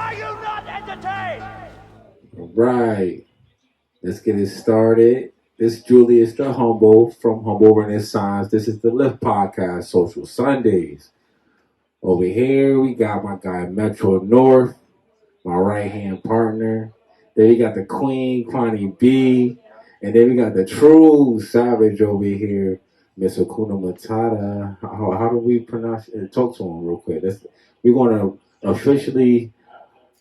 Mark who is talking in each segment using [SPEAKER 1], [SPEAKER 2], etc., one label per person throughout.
[SPEAKER 1] Are you not entertained?
[SPEAKER 2] Right. Let's get it started. This Julius the Humble from Humble Renaissance. This is the Lift Podcast, Social Sundays. Over here, we got my guy Metro North, my right hand partner. Then we got the Queen, Kwani B. And then we got the true savage over here, Miss Akuna Matata. How do we pronounce it? Talk to him real quick. We're going to officially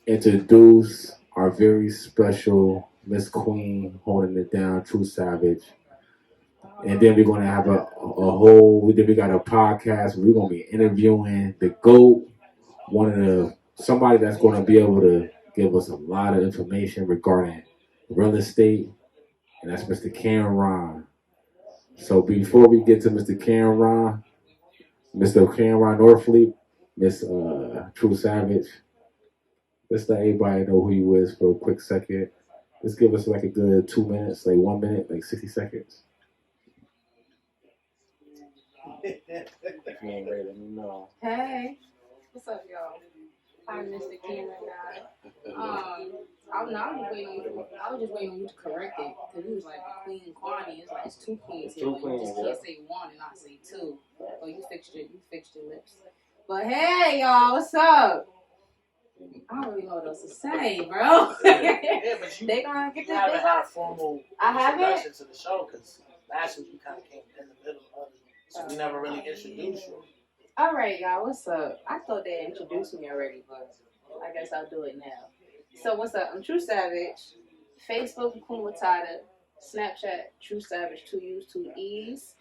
[SPEAKER 2] introduce our very special Miss Queen holding it down, True Savage. And then we're going to have then we got a podcast. We're going to be interviewing the GOAT, somebody that's going to be able to give us a lot of information regarding real estate, and that's Mr. Cameron. So before we get to Mr. Cameron Norfleet, Miss True Savage, let's let everybody know who you is for a quick second. Just give us like a good 2 minutes, like 1 minute, like 60 seconds.
[SPEAKER 3] If you ain't ready, let me know.
[SPEAKER 4] Hey, what's up, y'all? Hi, Mr. Cameron, guy. I was just waiting on you to correct it, because it was like Queen Kwani. It's like it's two queens here.
[SPEAKER 3] Two
[SPEAKER 4] But you
[SPEAKER 3] queens,
[SPEAKER 4] just
[SPEAKER 3] yeah.
[SPEAKER 4] can't say one and not say two. Oh, you fixed your lips. But hey, y'all, what's up? I don't really know what else to say, bro.
[SPEAKER 5] Yeah, but
[SPEAKER 4] They gonna get
[SPEAKER 5] you
[SPEAKER 4] this.
[SPEAKER 5] haven't had a formal introduction to the show because last week you kind of came in the middle of it, so we never really introduced you.
[SPEAKER 4] All right, y'all, what's up? I thought they introduced me already, but I guess I'll do it now. So what's up? I'm True Savage. Facebook, Akuna Matata. Snapchat, True Savage, 2 U's, 2 E's.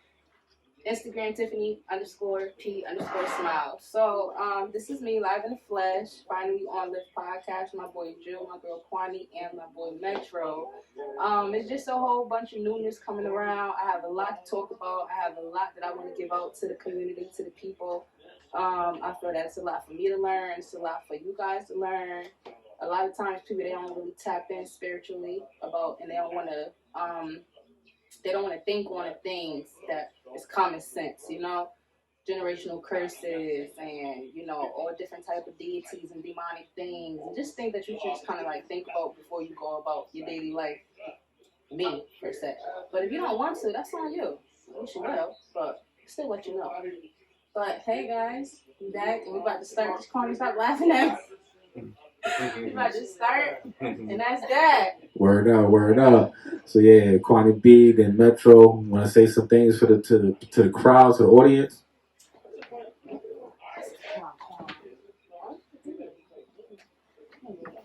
[SPEAKER 4] Instagram, Tiffany_P_smile. So this is me live in the flesh, finally on Lift Podcast. My boy Jill, my girl Kwani, and my boy Metro. It's just a whole bunch of newness coming around. I have a lot to talk about. I have a lot that I want to give out to the community, to the people. I feel that it's a lot for me to learn. It's a lot for you guys to learn. A lot of times people, they don't really tap in spiritually about, and they don't want to think on the things that is common sense, generational curses and, all different type of deities and demonic things, and just think that you should just kind of like think about before you go about your daily life, me, per se. But if you don't want to, that's on you. I wish you will, but still let you know. But hey guys, we back and we about to start. Just call me, stop laughing at me. We about to start, and that's that.
[SPEAKER 2] Word up. So yeah, Kwani B, then Metro. Want to say some things to the crowd, to the audience?
[SPEAKER 6] I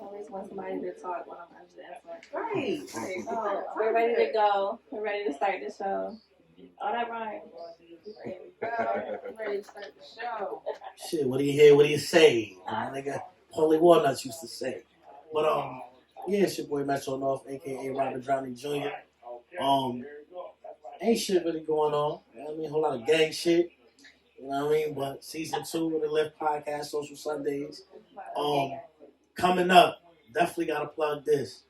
[SPEAKER 6] always want somebody to talk when I'm answering. Right. So we're ready to go. We're ready to start the show. All that rhymes.
[SPEAKER 4] Ready to start the show.
[SPEAKER 5] Shit, what do you hear? What do you say? Nigga, Holy Walnuts used to say. But yeah, it's your boy Metro North, aka Robert Drowning Jr. Ain't shit really going on. You know what I mean? A whole lot of gang shit. You know what I mean? But season 2 of the Lift Podcast, Social Sundays. Coming up, definitely gotta plug this.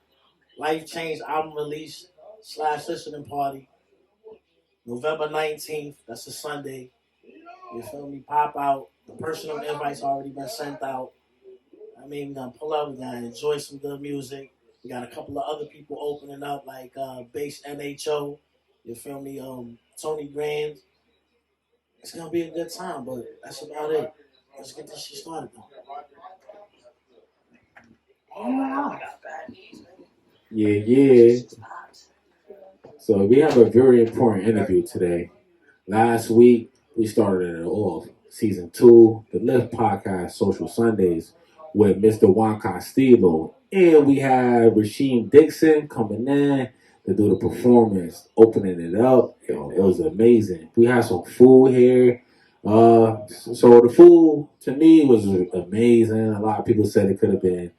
[SPEAKER 5] Life Change album release / listening party. November 19th, that's a Sunday. You feel me? Pop out. The personal invites already been sent out. I mean, we're gonna pull up, we're gonna enjoy some good music. We got a couple of other people opening up, like Bass NHO. You feel me? Tony Grand. It's gonna be a good time, but that's about it. Let's get this shit started though.
[SPEAKER 2] Yeah. So we have a very important interview today. Last week we started it off, season 2, the Lift Podcast, Social Sundays, with Mr. Juan Castillo, and we had Rasheem Dixon coming in to do the performance, opening it up. It was amazing. We had some food here. So the food to me was amazing. A lot of people said it could have been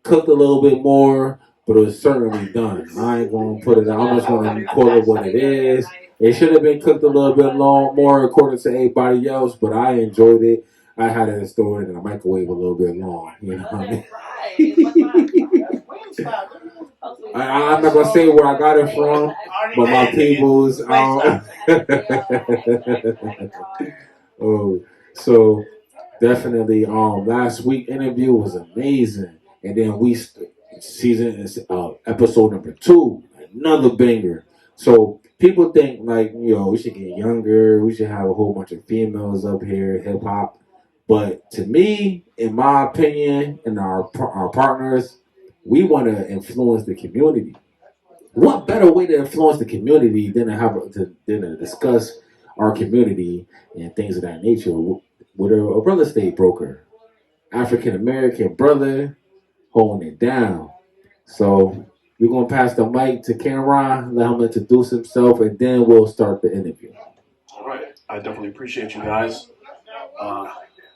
[SPEAKER 2] cooked a little bit more, but it was certainly done. I ain't gonna put it out. I'm just gonna call it what it is. It should have been cooked a little bit more according to everybody else, but I enjoyed it. I had it stored in the microwave a little bit long. You know what I mean? I'm not gonna say where I got it from, but my people's. Oh, so definitely. Last week interview was amazing, And then season is episode number 2, another banger. So people think like, we should get younger, we should have a whole bunch of females up here, hip hop. But to me, in my opinion, and our partners, we want to influence the community. What better way to influence the community than to discuss our community and things of that nature with a real estate broker, African American brother holding it down. So we're gonna pass the mic to Cameron, let him introduce himself, and then we'll start the interview.
[SPEAKER 3] All right. I definitely appreciate you guys.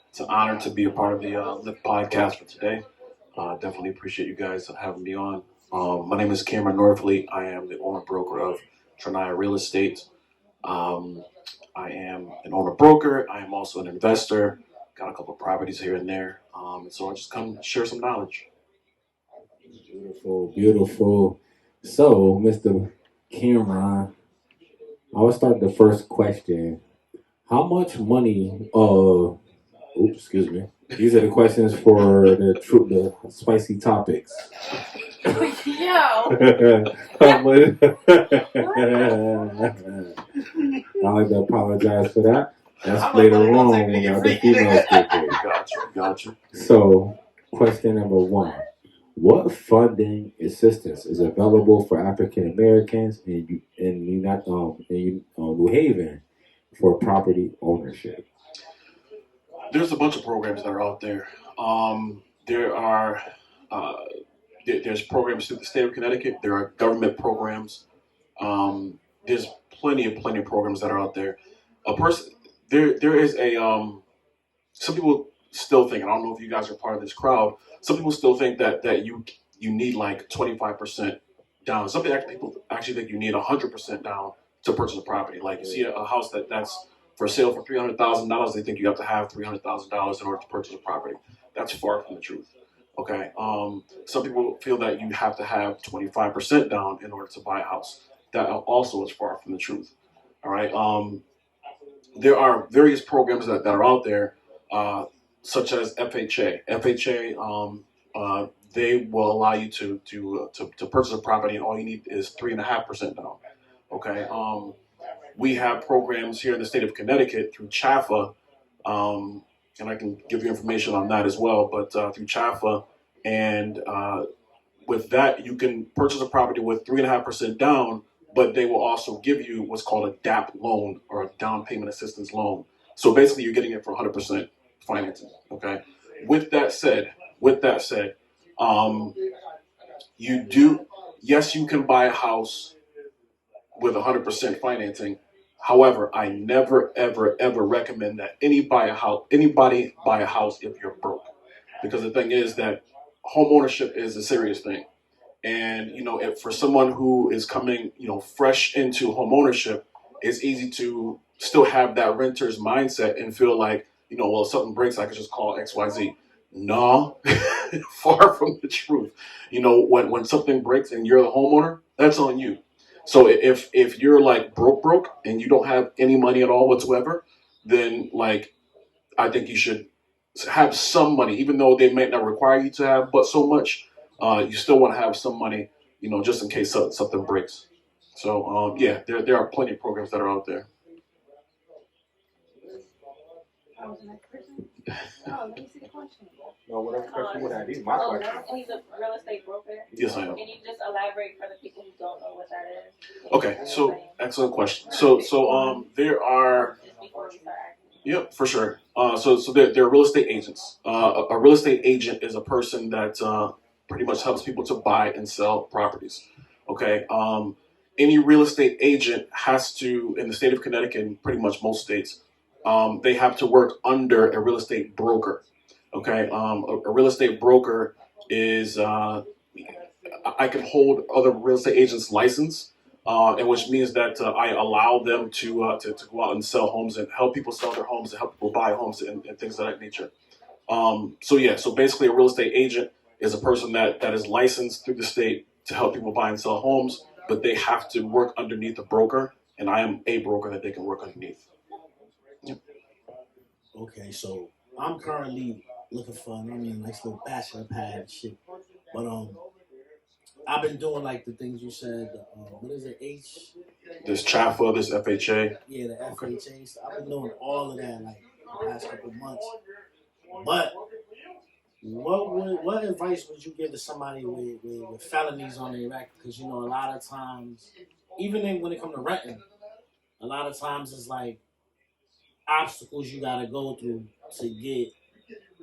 [SPEAKER 3] It's an honor to be a part of the Lift podcast for today. Definitely appreciate you guys having me on. My name is Cameron Norfleet. I am the owner broker of Trinaya Real Estate. I am an owner broker. I am also an investor. Got a couple of properties here and there. And so I just come share some knowledge.
[SPEAKER 2] Beautiful, beautiful. So, Mr. Cameron, I will start the first question. How much money? Oops, excuse me. These are the questions for the spicy topics.
[SPEAKER 6] Yo.
[SPEAKER 2] How much- I like to apologize for that. That's later on when the other females get here.
[SPEAKER 3] Gotcha.
[SPEAKER 2] So, question number 1. What funding assistance is available for African Americans in New Haven for property ownership?
[SPEAKER 3] There's a bunch of programs that are out there. There are there's programs through the state of Connecticut. There are government programs. There's plenty of programs that are out there. A person there is a some people still think, and I don't know if you guys are part of this crowd. Some people still think that you need like 25% down. Some people actually think you need 100% down to purchase a property. Like you see a house that's for sale for $300,000, they think you have to have $300,000 in order to purchase a property. That's far from the truth. Okay. Some people feel that you have to have 25% down in order to buy a house. That also is far from the truth. All right. There are various programs that are out there, such as FHA. They will allow you to purchase a property, and all you need is 3.5% down. Okay. We have programs here in the state of Connecticut through CHAFA, and I can give you information on that as well. But through CHAFA, and with that, you can purchase a property with 3.5% down, but they will also give you what's called a DAP loan, or a down payment assistance loan. So basically, you're getting it for 100% financing. Okay. With that said, yes, you can buy a house with 100% financing. However, I never, ever, ever recommend that anybody buy a house if you're broke, because the thing is that home ownership is a serious thing. And if for someone who is coming, fresh into home ownership, it's easy to still have that renter's mindset and feel like, well, if something breaks, I could just call XYZ. No, far from the truth. When something breaks and you're the homeowner, that's on you. So if you're like broke and you don't have any money at all whatsoever, then like I think you should have some money, even though they might not require you to have but so much. You still want to have some money, just in case something breaks. So yeah, there are plenty of programs that are out there.
[SPEAKER 6] Let me see the question.
[SPEAKER 2] No, whatever question you want to add. These are my questions.
[SPEAKER 6] He's a real estate broker.
[SPEAKER 3] Yes, I am.
[SPEAKER 6] Can you just elaborate for the people who don't know what that is?
[SPEAKER 3] Okay, so excellent question. So there are.
[SPEAKER 6] Just before we start asking.
[SPEAKER 3] Yep, for sure. So they're real estate agents. A real estate agent is a person that pretty much helps people to buy and sell properties. Okay. Any real estate agent has to, in the state of Connecticut and pretty much most states, they have to work under a real estate broker. Okay. A real estate broker is I can hold other real estate agents' license. And which means that I allow them to go out and sell homes and help people sell their homes and help people buy homes and things of that nature. So basically a real estate agent is a person that is licensed through the state to help people buy and sell homes, but they have to work underneath a broker, and I am a broker that they can work underneath. Yep.
[SPEAKER 5] Okay, so I'm currently looking for, nice little bachelor pad and shit. But I've been doing like the things you said. What is it?
[SPEAKER 3] This CHAFA, this FHA.
[SPEAKER 5] Yeah, the FHA. So I've been doing all of that like the past couple months. But what advice would you give to somebody with felonies on their record? Because you know a lot of times, even when it comes to renting, a lot of times it's like obstacles you gotta go through to get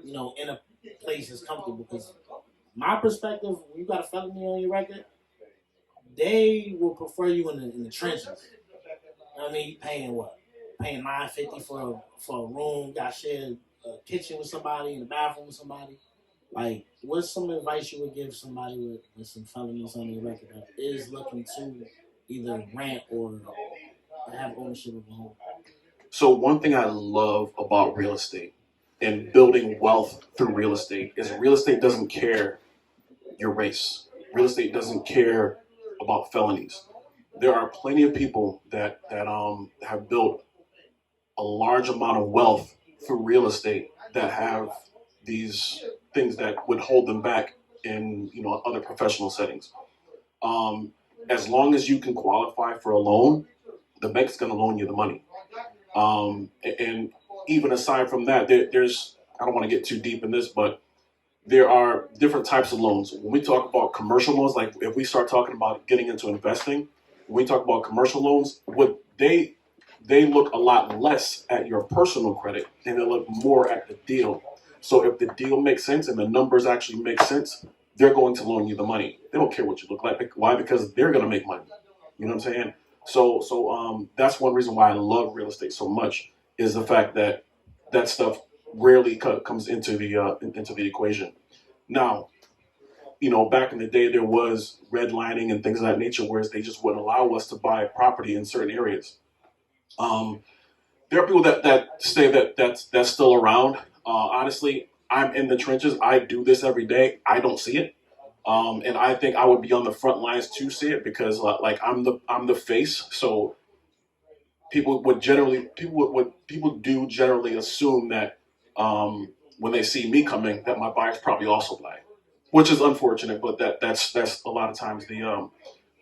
[SPEAKER 5] in a place that's comfortable. Because my perspective, when you got a felony on your record, they will prefer you in the trenches. You know what I mean, you paying what? Paying $9.50 for a room, got shared a kitchen with somebody, in the bathroom with somebody. Like, what's some advice you would give somebody with some felonies on their record that is looking to either rent or have ownership of a home?
[SPEAKER 3] So one thing I love about real estate and building wealth through real estate is real estate doesn't care your race. Real estate doesn't care about felonies. There are plenty of people that have built a large amount of wealth through real estate that have these things that would hold them back in other professional settings. Um, as long as you can qualify for a loan, the bank's going to loan you the money. And even aside from that, there's I don't want to get too deep in this, but there are different types of loans. When we talk about commercial loans, like if we start talking about getting into investing, when we talk about commercial loans, what they look a lot less at your personal credit and they look more at the deal. So if the deal makes sense and the numbers actually make sense, they're going to loan you the money. They don't care what you look like. Why? Because they're going to make money. You know what I'm saying? So that's one reason why I love real estate so much is the fact that that stuff rarely comes into the equation. Now, back in the day, there was redlining and things of that nature, whereas they just wouldn't allow us to buy property in certain areas. Um, there are people that say that's still around. Honestly, I'm in the trenches. I do this every day. I don't see it, and I think I would be on the front lines to see it because, like, I'm the face. So people do generally assume that when they see me coming, that my buyer's probably also black, which is unfortunate. But that's a lot of times the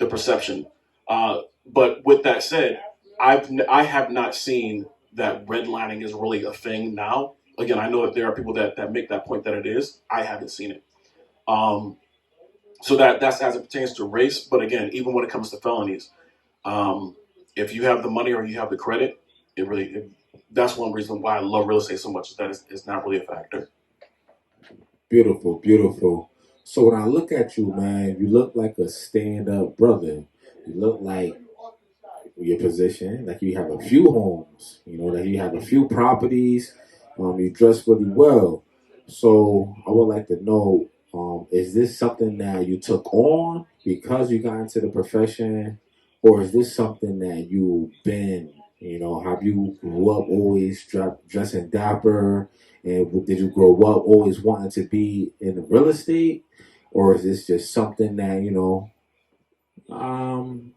[SPEAKER 3] perception. But with that said, I have not seen that redlining is really a thing now. Again, I know that there are people that make that point that it is. I haven't seen it. Um, so that's as it pertains to race. But again, even when it comes to felonies, um, if you have the money or you have the credit, that's one reason why I love real estate so much. Is that it's not really a factor.
[SPEAKER 2] Beautiful, beautiful. So when I look at you, man, you look like a stand-up brother. You look like your position, like you have a few homes, that you have a few properties. You dress really well. So I would like to know, is this something that you took on because you got into the profession, or is this something that you've been, have you grew up always dressing dapper, and did you grow up always wanting to be in the real estate, or is this just something that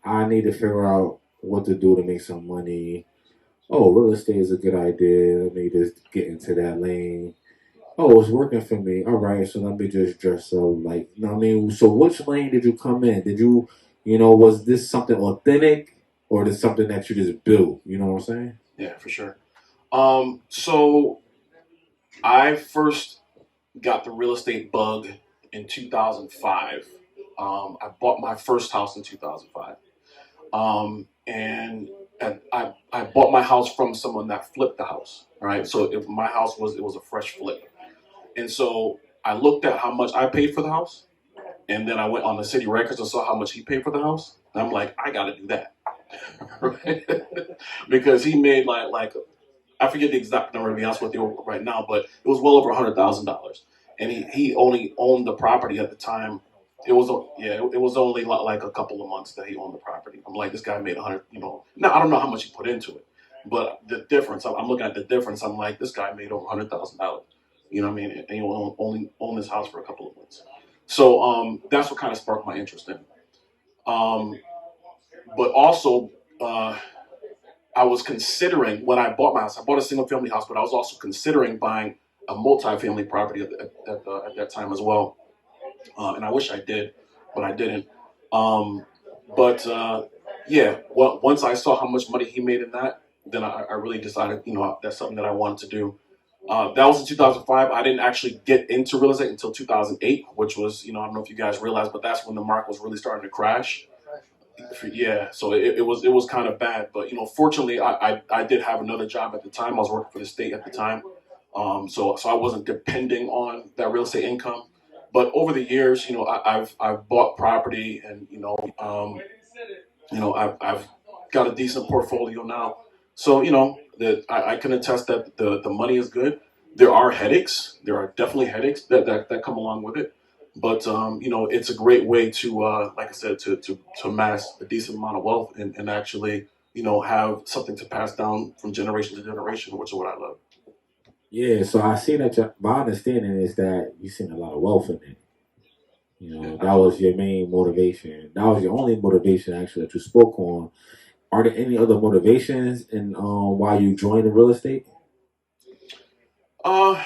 [SPEAKER 2] I need to figure out what to do to make some money. Oh, real estate is a good idea. Let me just get into that lane. Oh, it's working for me. All right, so let me just dress up like, so which lane did you come in? Did you, was this something authentic or is something that you just built? You know what I'm saying?
[SPEAKER 3] Yeah, for sure. So I first got the real estate bug in 2005. I bought my first house in 2005. And I bought my house from someone that flipped the house. Right, so my house was a fresh flip, and so I looked at how much I paid for the house, and then I went on the city records and saw how much he paid for the house. And I'm like, I got to do that, right? Because he made like I forget the exact number to be honest with you right now, but it was well over $100,000, and he only owned the property at the time. It was only like a couple of months that he owned the property. I'm like, this guy made 100. Now I don't know how much he put into it, but the difference. I'm looking at the difference. I'm like, this guy made over $100,000. You know what I mean? And he only owned this house for a couple of months. So that's what kind of sparked my interest in. Um, but also. I was considering when I bought my house. I bought a single family house, but I was also considering buying a multi-family property at that time as well. and I wish I did, but I didn't. But yeah, well, once I saw how much money he made in that, then I really decided, that's something that I wanted to do. That was in 2005. I didn't actually get into real estate until 2008, which was, I don't know if you guys realize, but that's when the market was really starting to crash. Yeah, so it was kind of bad, but fortunately, I did have another job at the time. I was working for the state at the time, so I wasn't depending on that real estate income. But over the years, I've bought property, and I've got a decent portfolio now. So that I can attest that the money is good. There are headaches. There are definitely headaches that come along with it. But it's a great way to, like I said, to amass a decent amount of wealth and actually, have something to pass down from generation to generation, which is what I love.
[SPEAKER 2] Yeah, so I see that my understanding is that you seen a lot of wealth in it.
[SPEAKER 3] Yeah,
[SPEAKER 2] That was your main motivation. That was your only motivation actually that you spoke on. Are there any other motivations in why you joined the real estate?
[SPEAKER 3] Uh,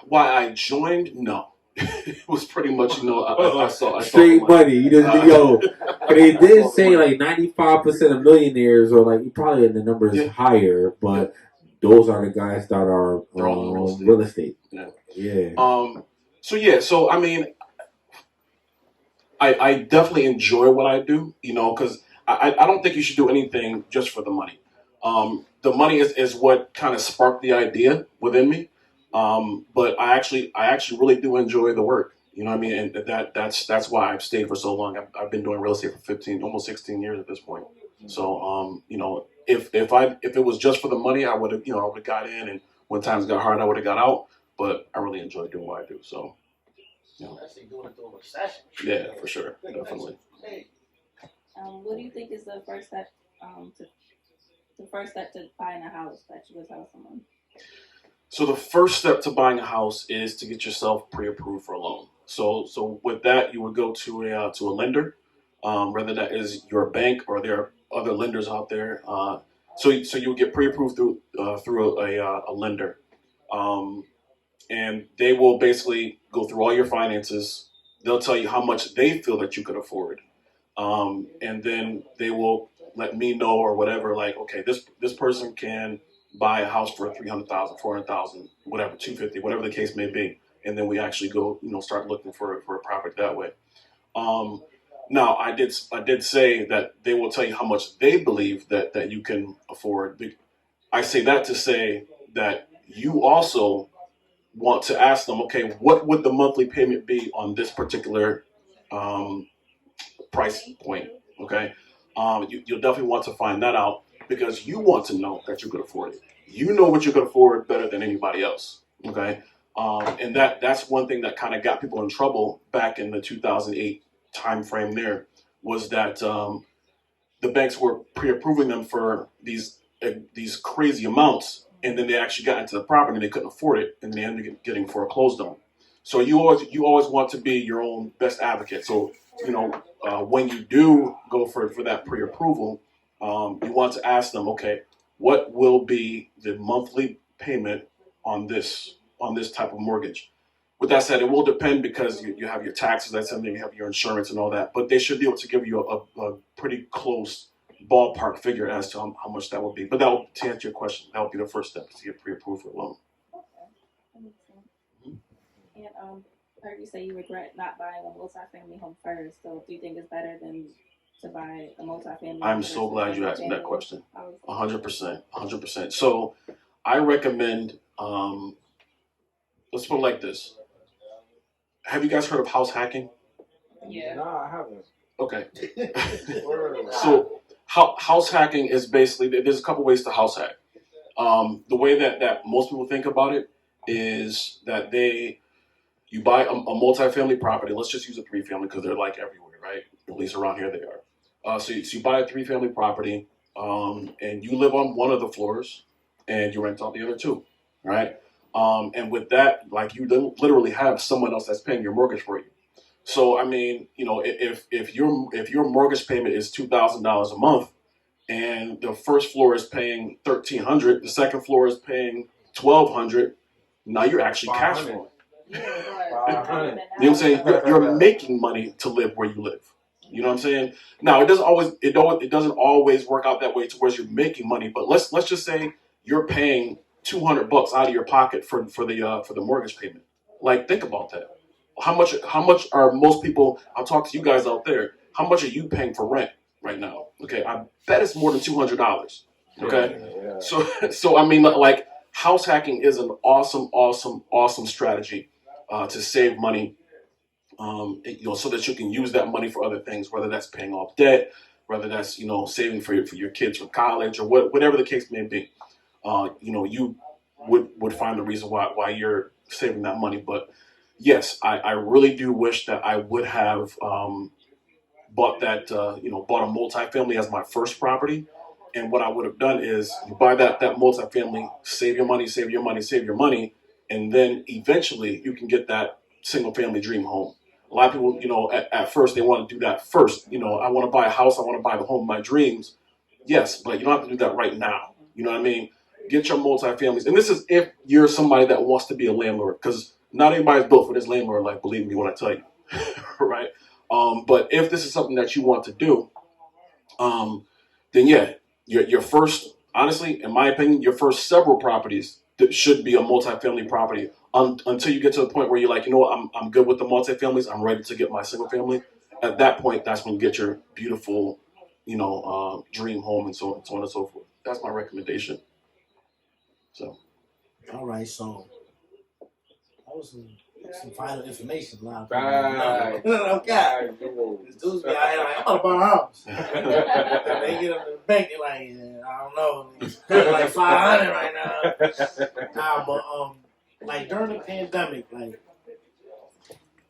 [SPEAKER 3] why I joined? No. It was pretty much, I saw the
[SPEAKER 2] Straight money. You just yo. But they
[SPEAKER 3] I
[SPEAKER 2] did
[SPEAKER 3] saw the
[SPEAKER 2] say
[SPEAKER 3] money.
[SPEAKER 2] like 95% of millionaires, or like probably the number is
[SPEAKER 3] Yeah,
[SPEAKER 2] higher, but those are the guys that are
[SPEAKER 3] they're all in real estate.
[SPEAKER 2] real estate.
[SPEAKER 3] Yeah.
[SPEAKER 2] Yeah.
[SPEAKER 3] So I mean, I definitely enjoy what I do, because I don't think you should do anything just for the money. The money is what kind of sparked the idea within me. But I actually really do enjoy the work. You know what I mean? And that's why I've stayed for so long. I've been doing real estate for 15, almost 16 years at this point. So, if it was just for the money, I would have, I would have got in, and when times got hard, I would have got out. But I really enjoy doing what I do. So,
[SPEAKER 5] Especially doing it through a recession.
[SPEAKER 3] yeah, for sure, definitely.
[SPEAKER 6] What do you think is the first step to buying a house that you would tell someone?
[SPEAKER 3] So the first step to buying a house is to get yourself pre-approved for a loan. So with that, you would go to a lender, whether that is your bank or there are other lenders out there. So you would get pre-approved through a lender, and they will basically go through all your finances. They'll tell you how much they feel that you could afford, and then they will let me know or whatever. Like, okay, this person can buy a house for 300,000, 400,000, whatever, 250, whatever the case may be, and then we actually go, start looking for a property that way. Um, Now, I did say that they will tell you how much they believe that you can afford. I say that to say that you also want to ask them, okay, what would the monthly payment be on this particular um, price point? Okay, you'll definitely want to find that out because you want to know that you could afford it. You know what you could afford better than anybody else. Okay, and that's one thing that kind of got people in trouble back in the 2008 time frame. There was that the banks were pre-approving them for these crazy amounts, and then they actually got into the property and they couldn't afford it, and they ended up getting foreclosed on. So you always want to be your own best advocate. So when you do go for that pre-approval, you want to ask them, okay, what will be the monthly payment on this type of mortgage? With that said, it will depend because you have your taxes, that's something, you have your insurance and all that, but they should be able to give you a pretty close ballpark figure as to how much that would be. But to answer your question, that would be the first step to get pre-approved for a loan.
[SPEAKER 6] Okay, that makes sense. And I heard you say you regret not buying a multi-family home first. So do you think it's better than to buy a multi-family?
[SPEAKER 3] I'm so glad you asked me that question. 100%, 100%. So I recommend, let's put it like this. Have you guys heard of house hacking?
[SPEAKER 4] Yeah.
[SPEAKER 1] Nah, I haven't.
[SPEAKER 3] Okay. So house hacking is basically, there's a couple ways to house hack. The way that most people think about it is that you buy a multi-family property. Let's just use a 3-family because they're like everywhere, right? At least around here they are. So you buy a 3-family property, and you live on one of the floors, and you rent out the other 2, right? And with that, like, you literally have someone else that's paying your mortgage for you. So I mean, if your mortgage payment is $2,000 a month, and the first floor is paying $1,300, the second floor is paying $1,200, now you're actually cash flowing.
[SPEAKER 4] But
[SPEAKER 3] You know what I'm saying? You're making money to live where you live. You know what I'm saying? Now it doesn't always work out that way to where you're making money. But let's just say you're paying $200 out of your pocket for the mortgage payment. Like, think about that. How much are most people? I'll talk to you guys out there. How much are you paying for rent right now? Okay, I bet it's more than $200. Okay,
[SPEAKER 2] Yeah.
[SPEAKER 3] so I mean, like, house hacking is an awesome strategy to save money, so that you can use that money for other things, whether that's paying off debt, whether that's saving for your kids for college, or whatever the case may be. You would find the reason why you're saving that money. But yes, I really do wish that I would have bought a multifamily as my first property. And what I would have done is you buy that multifamily, save your money, save your money, and then eventually you can get that single family dream home. A lot of people, at first they want to do that first. I want to buy a house, I want to buy the home of my dreams. Yes, but you don't have to do that right now. You know what I mean? Get your multifamilies, and this is if you're somebody that wants to be a landlord, because not everybody's built for this landlord life. Believe me when I tell you, right? But if this is something that you want to do, then yeah, your first, honestly, in my opinion, your first several properties that should be a multifamily property until you get to the point where you're like, I'm good with the multifamilies. I'm ready to get my single family. At that point, that's when you get your beautiful, dream home and so on and so forth. That's my recommendation. So.
[SPEAKER 5] All right, so that was some vital information. A lot of
[SPEAKER 2] Right.
[SPEAKER 5] people don't got. These dudes be out here like, I'm about to buy a house. And they get up to the bank, they're like, I don't know, it's like 500 right now. Nah, but like during the pandemic, like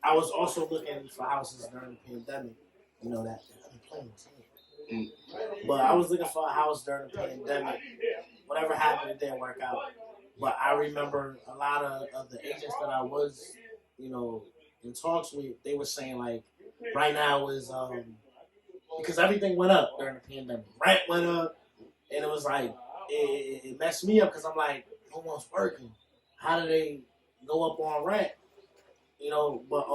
[SPEAKER 5] I was also looking for houses during the pandemic. That planes. But I was looking for a house during the pandemic. Whatever happened, it didn't work out. But I remember a lot of the agents that I was, in talks with, they were saying like, right now is because everything went up during the pandemic. Rent went up, and it was like it messed me up because I'm like, no one's working. How do they go up on rent? But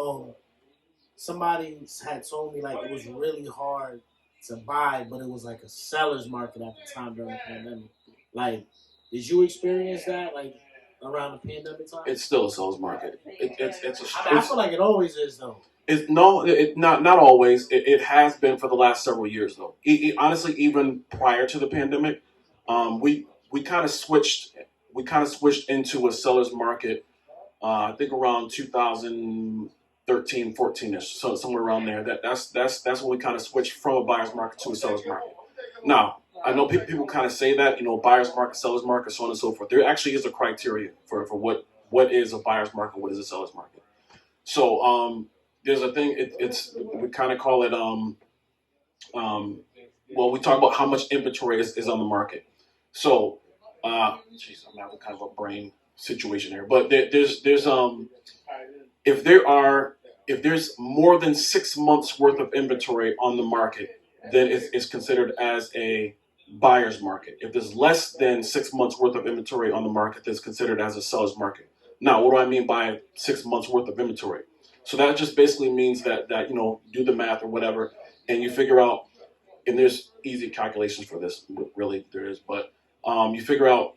[SPEAKER 5] somebody had told me like it was really hard to buy, but it was like a seller's market at the time during the pandemic. Like, did you experience that like around the pandemic time?
[SPEAKER 3] It's still a seller's market.
[SPEAKER 5] I feel like it always is though.
[SPEAKER 3] Not always. It has been for the last several years though. Honestly, even prior to the pandemic, we kind of switched. We kind of switched into a seller's market. I think around 2013, 14ish, so somewhere around there. That's when we kind of switched from a buyer's market to a seller's market. Now, I know people kind of say that, buyer's market, seller's market, so on and so forth. There actually is a criteria for what is a buyer's market, what is a seller's market. So there's a thing. We kind of call it we talk about how much inventory is on the market. So I'm having kind of a brain situation here, but there's if there's more than 6 months worth of inventory on the market, then it's considered as a buyer's market. If there's less than 6 months worth of inventory on the market, that's considered as a seller's market. Now, what do I mean by 6 months worth of inventory? So that just basically means that do the math or whatever, and you figure out, and there's easy calculations for this, really there is, but you figure out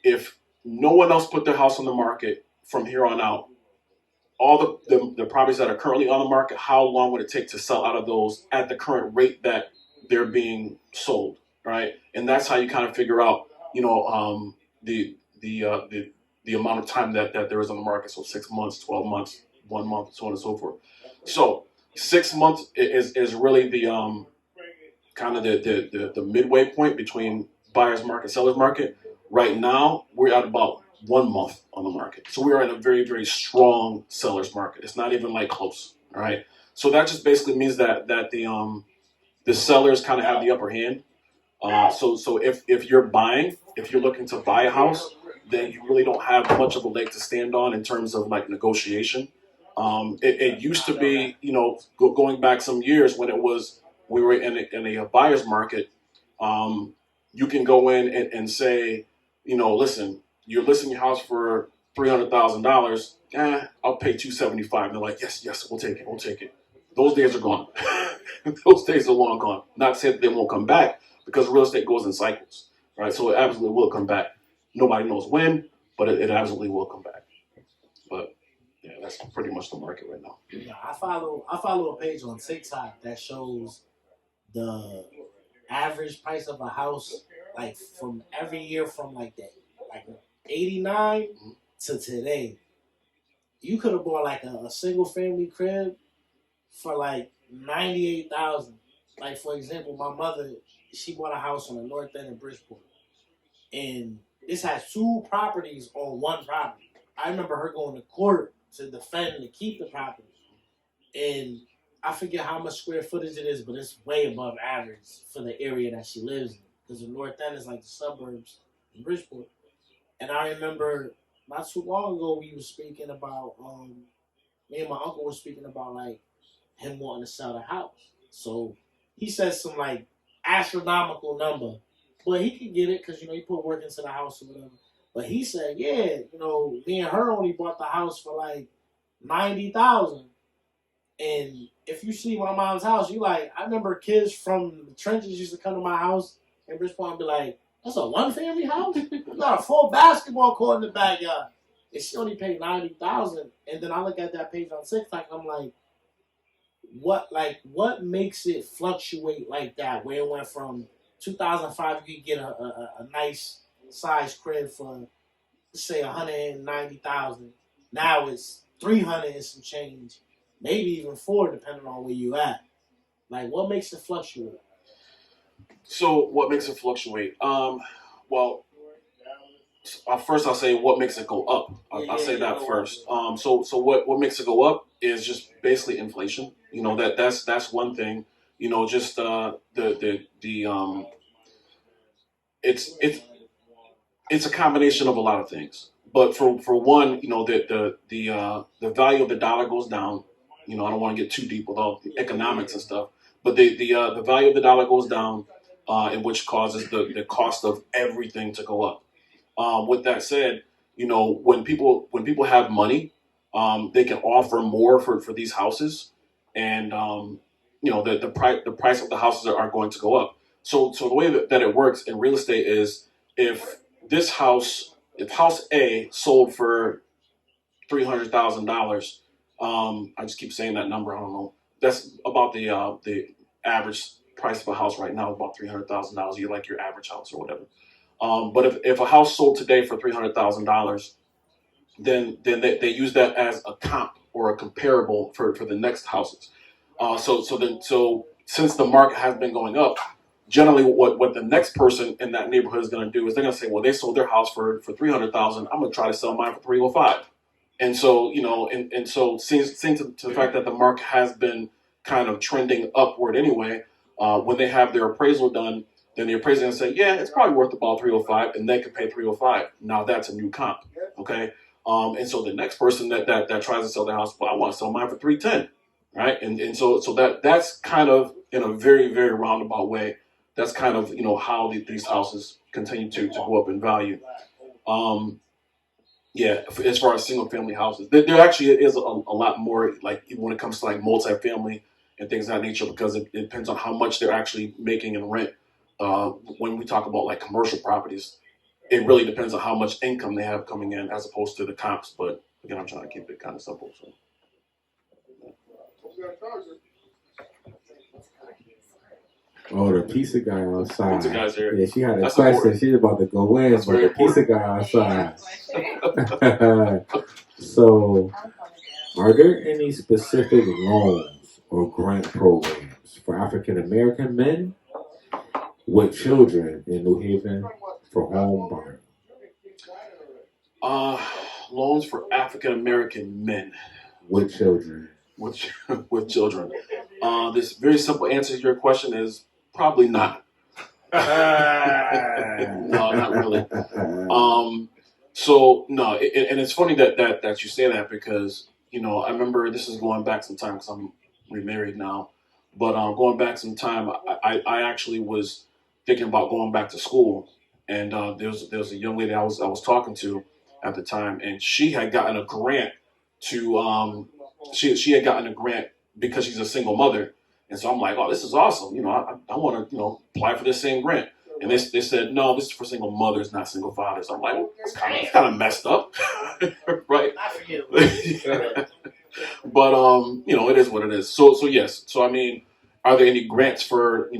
[SPEAKER 3] if no one else put their house on the market from here on out, all the properties that are currently on the market, how long would it take to sell out of those at the current rate that they're being sold, right? And that's how you kind of figure out, the amount of time that there is on the market. So 6 months, 12 months, 1 month, so on and so forth. So 6 months is really the kind of the midway point between buyer's market, seller's market. Right now, we're at about 1 month on the market. So we are in a very, very strong seller's market. It's not even like close, all right? So that just basically means that the sellers kind of have the upper hand. So if you're looking to buy a house, then you really don't have much of a leg to stand on in terms of like negotiation. It used to be, going back some years when we were in a buyer's market, you can go in and say, listen, you're listing your house for $300,000. I'll pay $275. And they're like, yes, we'll take it. Those days are gone. Those days are long gone. Not saying that they won't come back, because real estate goes in cycles, right? So it absolutely will come back. Nobody knows when, but it absolutely will come back. But yeah, that's pretty much the market right now.
[SPEAKER 5] Yeah, I follow a page on TikTok that shows the average price of a house, like from every year from like 89 to today. You could have bought like a single family crib for like 98,000. Like, for example, my mother, she bought a house on the north end of Bridgeport, and this has 2 properties on one property. I remember her going to court to defend and to keep the property, and I forget how much square footage it is, but it's way above average for the area that she lives in, because the north end is like the suburbs in Bridgeport. And I remember not too long ago we were speaking about me and my uncle were speaking about like him wanting to sell the house. So he said some like astronomical number, but he could get it because he put work into the house or whatever. But he said, yeah, me and her only bought the house for like 90,000. And if you see my mom's house, you like, I remember kids from the trenches used to come to my house in Bridgeport and be like, that's a 1-family house? We got a full basketball court in the backyard. And she only paid 90,000. And then I look at that page on TikTok, I'm like, what makes it fluctuate like that? Where it went from 2005, you could get a nice size crib for, let's say, 190,000. Now it's 300 and some change, maybe even 4, depending on where you at. Like, what makes it fluctuate?
[SPEAKER 3] So what makes it fluctuate? Well, first I'll say what makes it go up. I'll say that first. So what makes it go up is just basically inflation. That's one thing. Just it's a combination of a lot of things. But for one, the value of the dollar goes down. I don't want to get too deep with all the economics and stuff, but the value of the dollar goes down, in which causes the cost of everything to go up. With that said, when people have money, they can offer more for these houses, and the price of the houses are going to go up. So the way that it works in real estate is, if house A sold for $300,000, I just keep saying that number. I don't know. That's about the average price of a house right now, about $300,000. You like your average house or whatever. But if a house sold today for $300,000, then they use that as a comp or a comparable for the next houses. So since the market has been going up, generally what the next person in that neighborhood is going to do is they're going to say, well, they sold their house for $300,000. I'm going to try to sell mine for $305. And so and so seeing to the fact that the market has been kind of trending upward anyway, when they have their appraisal done, then the appraiser is going to say, yeah, it's probably worth about $305, and they can pay $305. Now that's a new comp, okay? And so the next person that tries to sell their house, well, I want to sell mine for $310, right? And so that's kind of, in a very, very roundabout way, that's kind of how these houses continue to go up in value. Yeah, as far as single family houses, there actually is a lot more, like when it comes to like multifamily and things of that nature, because it depends on how much they're actually making in rent. When we talk about like commercial properties, it really depends on how much income they have coming in as opposed to the comps. But again, I'm trying to keep it kind of simple. So.
[SPEAKER 2] Oh, the pizza guy outside.
[SPEAKER 3] Pizza guy's here.
[SPEAKER 2] Yeah, she had a
[SPEAKER 3] That's
[SPEAKER 2] question.
[SPEAKER 3] important.
[SPEAKER 2] She's about to go in,
[SPEAKER 3] That's
[SPEAKER 2] but the pizza guy outside. So, are there any specific loans or grant programs for African American men with children in New Haven for home buying?
[SPEAKER 3] Loans for African American men
[SPEAKER 2] with children.
[SPEAKER 3] With children. This very simple answer to your question is probably not. No, not really. So no, and it's funny that you say that, because I remember, this is going back some time because I'm remarried now, but going back some time, I actually was thinking about going back to school, and there was a young lady I was talking to at the time, and she had gotten a grant to she had gotten a grant because she's a single mother, and so I'm like, oh, this is awesome. I want to apply for this same grant. And they said, no, this is for single mothers, not single fathers. I'm like, well, it's kind of messed up, right?
[SPEAKER 5] I forget.
[SPEAKER 3] But it is what it is. So yes. So I mean, are there any grants for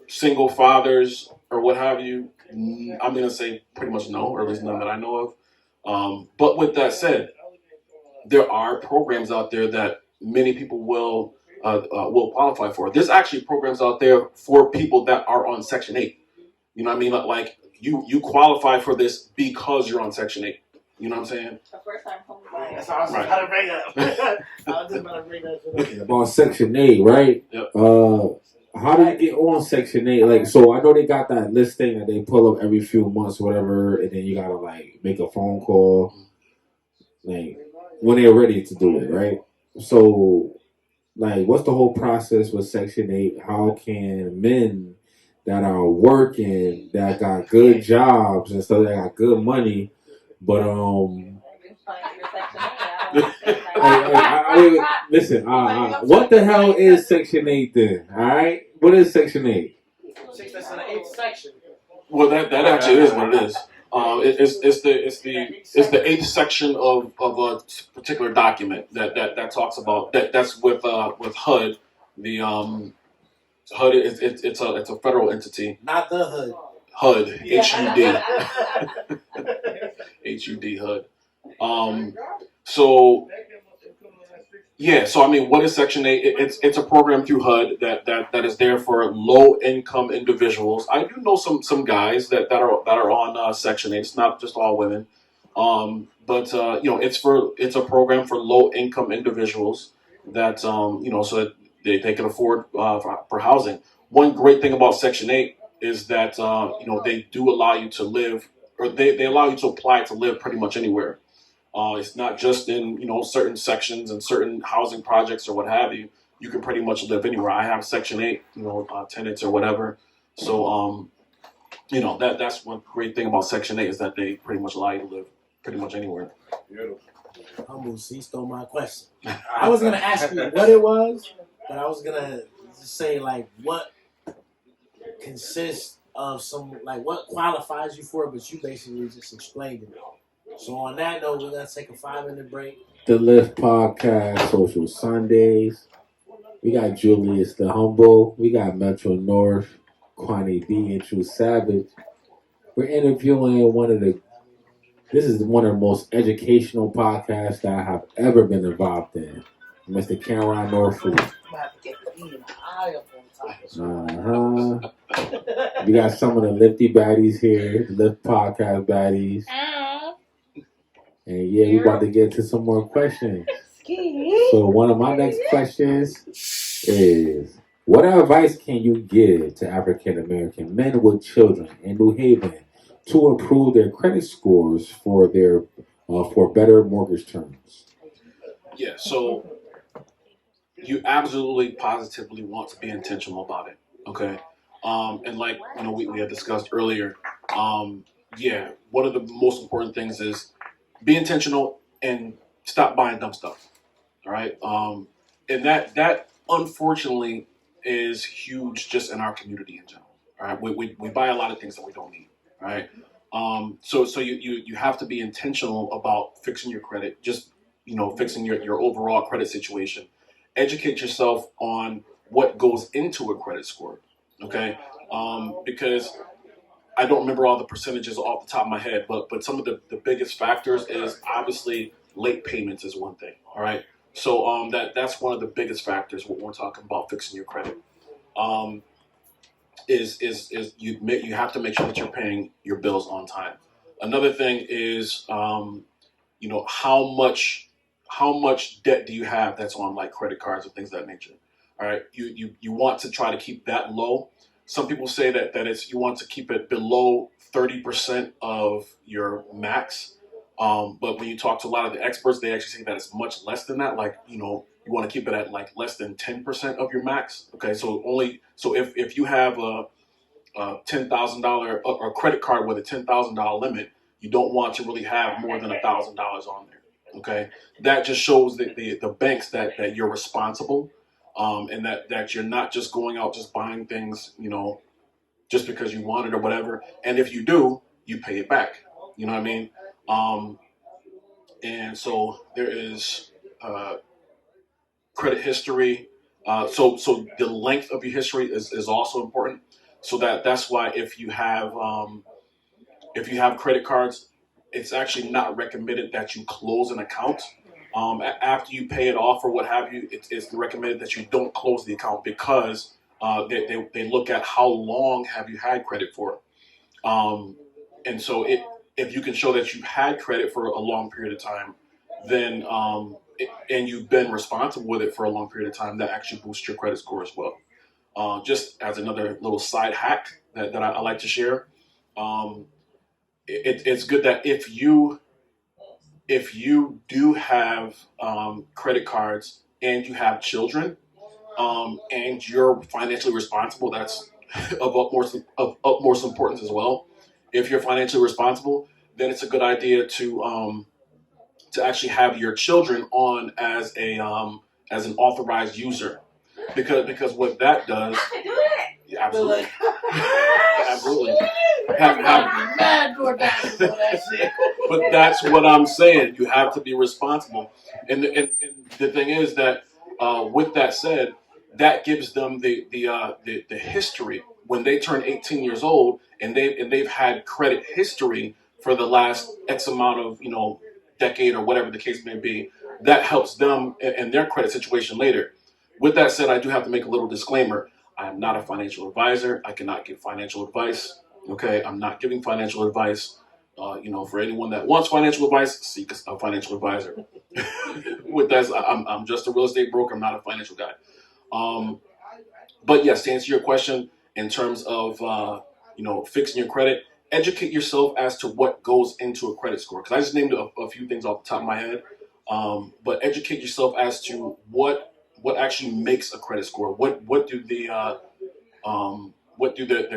[SPEAKER 3] single fathers or what have you? I'm gonna say pretty much no, or at least none that I know of. But with that said, there are programs out there that many people will qualify for. There's actually programs out there for people that are on Section 8. You know what I mean? Like you qualify for this because you're on Section 8. You know what I'm saying?
[SPEAKER 6] The first time home buyer.
[SPEAKER 5] That's how I was about to bring that. I was just about to bring that shit up.
[SPEAKER 2] About Section 8, right?
[SPEAKER 3] Yep.
[SPEAKER 2] How do you get on Section 8? Like, so I know they got that listing that they pull up every few months, whatever, and then you gotta like make a phone call, like when they're ready to do it, right? So, like, what's the whole process with Section 8? How can men that are working, that got good jobs and stuff, that got good money, but listen, what the hell is Section 8 then? All right, what is Section 8?
[SPEAKER 5] That's in the 8th section.
[SPEAKER 3] Well, that actually is what it is. It's the eighth section of a particular document that talks about that's with HUD. The HUD it's a federal entity.
[SPEAKER 5] Not the hood.
[SPEAKER 3] HUD, HUD. So yeah, so I mean, what is Section 8? It's a program through HUD that is there for low income individuals. I do know some guys that are on Section 8. It's not just all women, but it's a program for low income individuals that so that they can afford for housing. One great thing about Section 8 is that they do allow you to live, or they allow you to apply to live pretty much anywhere. It's not just in certain sections and certain housing projects or what have you. You can pretty much live anywhere. I have Section 8, tenants or whatever. So that's one great thing about Section 8 is that they pretty much allow you to live pretty much anywhere.
[SPEAKER 5] Humble C stole my question. I was gonna ask you what it was, but I was gonna just say like what consists of what qualifies you for it, but you basically just explained it. So on that note, we're going to take a 5-minute break.
[SPEAKER 2] The Lift Podcast, Social Sundayz. We got Julius the Humble. We got Metro North, Kwani B, and True Savage. We're interviewing this is one of the most educational podcasts that I have ever been involved in. Mr. Cameron Norfleet. We got some of the Lifty baddies here, the Lift Podcast baddies. And yeah, we're about to get to some more questions. So one of my next questions is, what advice can you give to African American men with children in New Haven to improve their credit scores for better mortgage terms?
[SPEAKER 3] Yeah, so you absolutely positively want to be intentional about it. Okay. And like we had discussed earlier, one of the most important things is be intentional and stop buying dumb stuff. All right. And that unfortunately is huge just in our community in general. All right. We buy a lot of things that we don't need. All right. So you have to be intentional about fixing your credit, just fixing your overall credit situation. Educate yourself on what goes into a credit score. Okay. Because I don't remember all the percentages off the top of my head, but some of the biggest factors is obviously late payments is one thing. All right. So that's one of the biggest factors when we're talking about fixing your credit. Is you have to make sure that you're paying your bills on time. Another thing is how much debt do you have that's on like credit cards and things of that nature. All right. You want to try to keep that low. Some people say that you want to keep it below 30% of your max. But when you talk to a lot of the experts, they actually say that it's much less than that. Like, you want to keep it at like less than 10% of your max. Okay. So if you have a $10,000 a credit card with a $10,000 limit, you don't want to really have more than $1,000 on there. Okay, that just shows the banks that you're responsible, and that you're not just going out just buying things, just because you want it or whatever. And if you do, you pay it back. You know what I mean? Um, and so there is credit history. So the length of your history is also important. So that's why if you have credit cards, it's actually not recommended that you close an account. After you pay it off or what have you, it's recommended that you don't close the account because they look at how long have you had credit for. Um, and so if you can show that you've had credit for a long period of time, then and you've been responsible with it for a long period of time, that actually boosts your credit score as well. Just as another little side hack that I like to share. Um, it's good that if you do have credit cards and you have children, and you're financially responsible, that's of utmost importance as well. If you're financially responsible, then it's a good idea to actually have your children on as an authorized user, because what that does, yeah, absolutely, absolutely. But that's what I'm saying. You have to be responsible, and the thing is that with that said, that gives them the history when they turn 18 years old, and they've had credit history for the last X amount of decade or whatever the case may be. That helps them in their credit situation later. With that said, I do have to make a little disclaimer. I am not a financial advisor. I cannot give financial advice. Okay, I'm not giving financial advice. For anyone that wants financial advice, seek a financial advisor. With that, I'm just a real estate broker. I'm not a financial guy. Um, but yes, to answer your question, in terms of fixing your credit, educate yourself as to what goes into a credit score. Because I just named a few things off the top of my head, but educate yourself as to what actually makes a credit score. What do the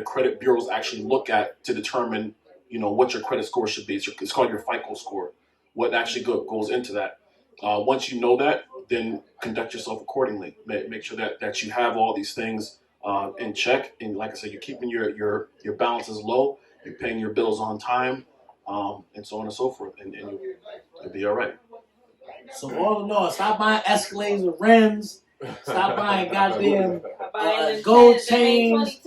[SPEAKER 3] credit bureaus actually look at to determine what your credit score should be? It's called your FICO score. What actually goes into that? Once you know that, then conduct yourself accordingly. Make sure that you have all these things in check, and like I said, you're keeping your balances low, you're paying your bills on time, and so on and so forth, and you'll be all right.
[SPEAKER 5] So all in all, stop buying Escalades with rims. Stop buying goddamn gold chains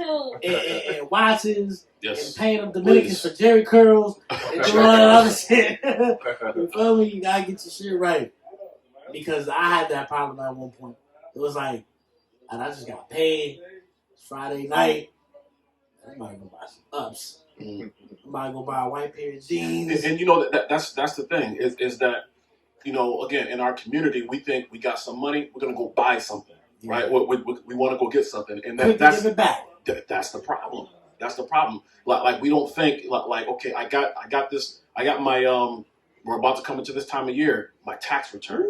[SPEAKER 5] and watches.
[SPEAKER 3] Yes.
[SPEAKER 5] And paying them Dominicans for Jerry curls and doing all that other shit. You feel me? You gotta get your shit right. Because I had that problem at one point. It was like, and I just got paid. It's Friday night. I'm about to go buy some ups. I'm about to go buy a white pair of jeans.
[SPEAKER 3] And that's the thing is that again, in our community, we think we got some money, we're gonna go buy something, right? We want to go get something, and that's
[SPEAKER 5] give it back.
[SPEAKER 3] That's the problem. That's the problem. Like we don't think like okay, I got this. I got my we're about to come into this time of year, my tax return,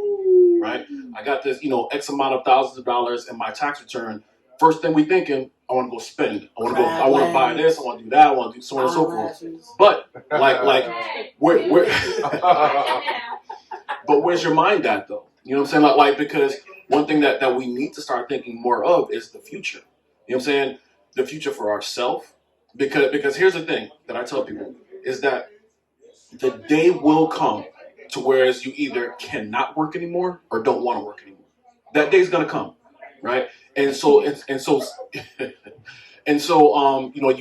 [SPEAKER 3] right? I got this X amount of thousands of dollars in my tax return. First thing we thinking, I want to go spend. I want to buy this. I want to do that. I want to do so on and so forth. But like where but where's your mind at though? You know what I'm saying? Like because one thing that we need to start thinking more of is the future. You know what I'm saying? The future for ourselves. Because here's the thing that I tell people is that the day will come to whereas you either cannot work anymore or don't want to work anymore. That day's gonna come, right? And so you